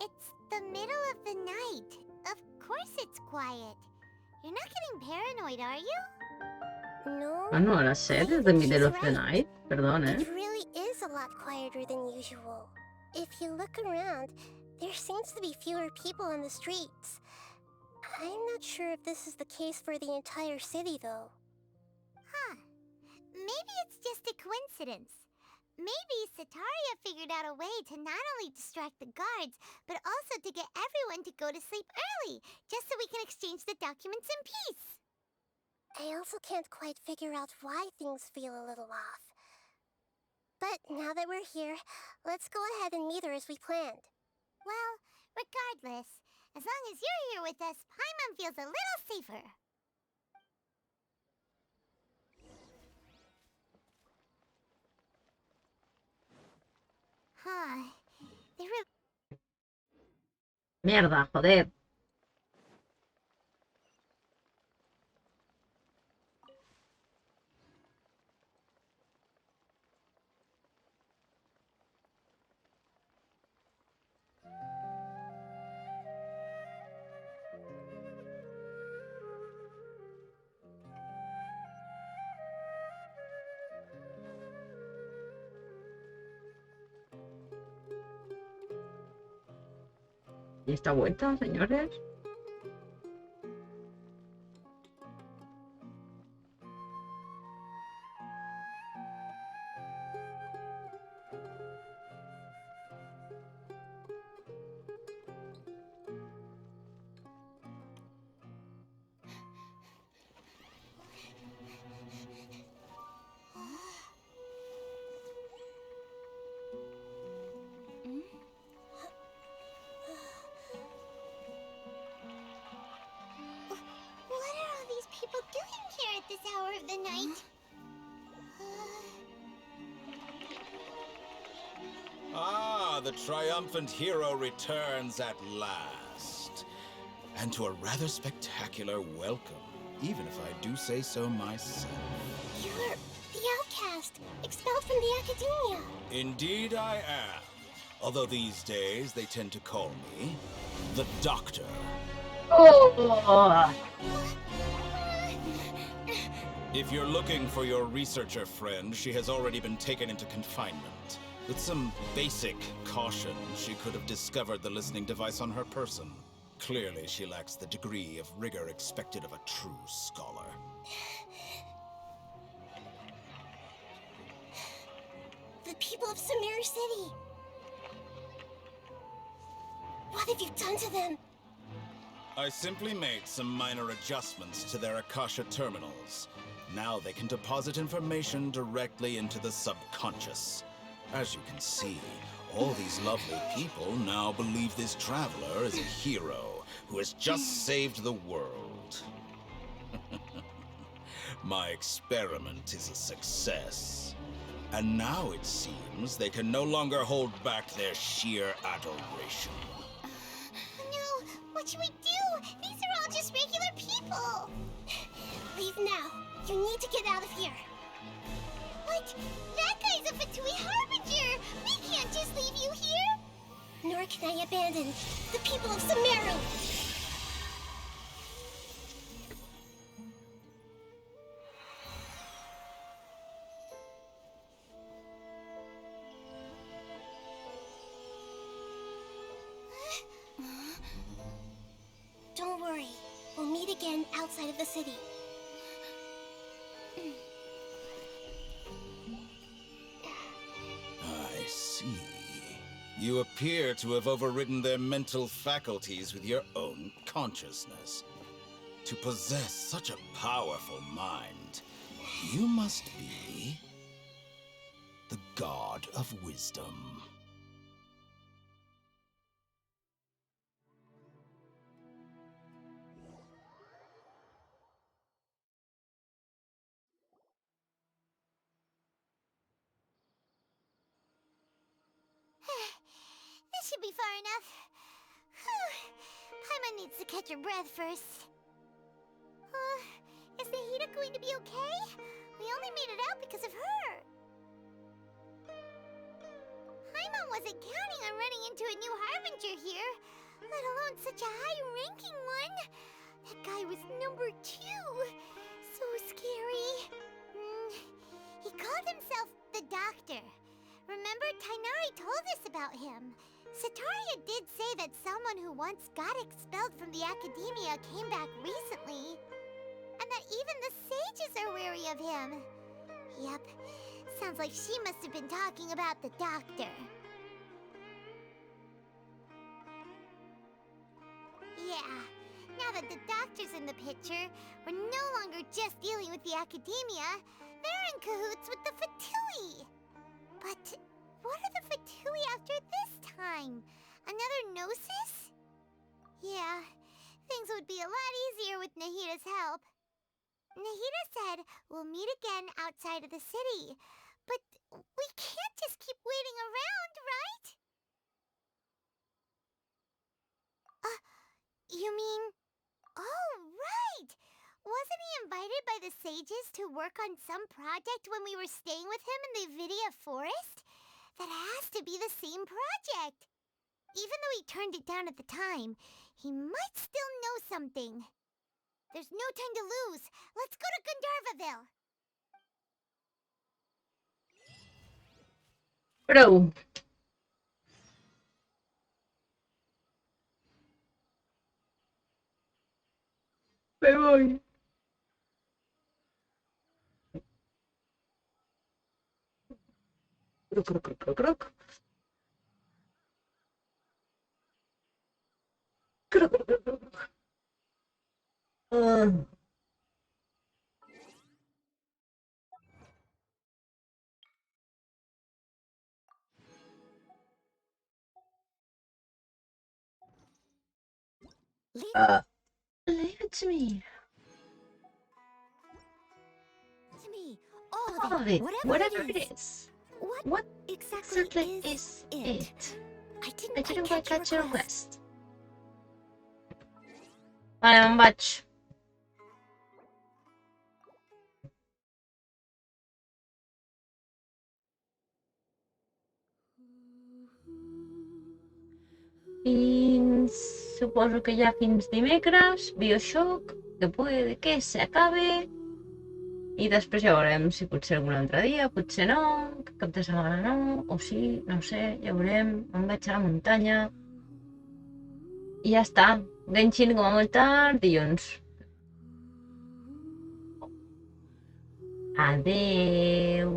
It's the middle of the night. Of course it's quiet. You're not getting paranoid, are you? No. Ah, no, la serie es de Middle of the Night. Perdón, It really is a lot quieter than usual. If you look around, there seems to be fewer people on the streets. I'm not sure if this is the case for the entire city, though. Huh. Maybe it's just a coincidence. Maybe Sataria figured out a way to not only distract the guards, but also to get everyone to go to sleep early, just so we can exchange the documents in peace. I also can't quite figure out why things feel a little off. But now that we're here, let's go ahead and meet her as we planned. Well, regardless, as long as you're here with us, Paimon feels a little safer. Huh. Mierda, joder. ¿Y esta vuelta, señores? What are all these people doing here at this hour of the night? Ah, the triumphant hero returns at last. And to a rather spectacular welcome, even if I do say so myself. You're the outcast, expelled from the academia. Indeed I am. Although these days they tend to call me the Doctor. Oh! If you're looking for your researcher friend, she has already been taken into confinement. With some basic caution, she could have discovered the listening device on her person. Clearly, she lacks the degree of rigor expected of a true scholar. The people of Sumeru City! What have you done to them? I simply made some minor adjustments to their Akasha terminals. Now they can deposit information directly into the subconscious. As you can see, all these lovely people now believe this traveler is a hero who has just saved the world. My experiment is a success. And now it seems they can no longer hold back their sheer adoration. No, what should we do? These are all just regular people. Leave now. You need to get out of here. What? That guy's a Fatui Harbinger! We can't just leave you here! Nor can I abandon the people of Sumeru! Don't worry. We'll meet again outside of the city. I see. You appear to have overridden their mental faculties with your own consciousness. To possess such a powerful mind, you must be the god of wisdom. This should be far enough. Paimon needs to catch her breath first. Is Nahida going to be okay? We only made it out because of her. Paimon wasn't counting on running into a new Harbinger here, let alone such a high-ranking one. That guy was number 2. So scary. He called himself the Doctor. Remember, Tighnari told us about him. Sataria did say that someone who once got expelled from the Academia came back recently. And that even the sages are wary of him. Yep, sounds like she must have been talking about the Doctor. Yeah, now that the Doctor's in the picture, we're no longer just dealing with the Academia. They're in cahoots with the Fatui. But what are the Fatui after this time? Another Gnosis? Yeah, things would be a lot easier with Nahida's help. Nahida said we'll meet again outside of the city. But we can't just keep waiting around, right? You mean... Oh, right! Wasn't he invited by the sages to work on some project when we were staying with him in the Vidia Forest? That has to be the same project. Even though he turned it down at the time, he might still know something. There's no time to lose. Let's go to Gandharvaville. Bro. Me voy. Croc, croc, croc, croc, croc. Croc, croc, croc, croc, croc. Leave it to me. All of it, whatever it is. What exactly is it? I didn't quite catch your request. Vale, un batch. Supongo que ya fins dimecres, Bioshock, que puede que se acabe. I després ja veurem si potser algun altre dia, potser no, que cap de setmana no, o sí, no ho sé, ja veurem. Me'n vaig a la muntanya. I ja està. Genshin com a molt tard, dilluns. Adeu.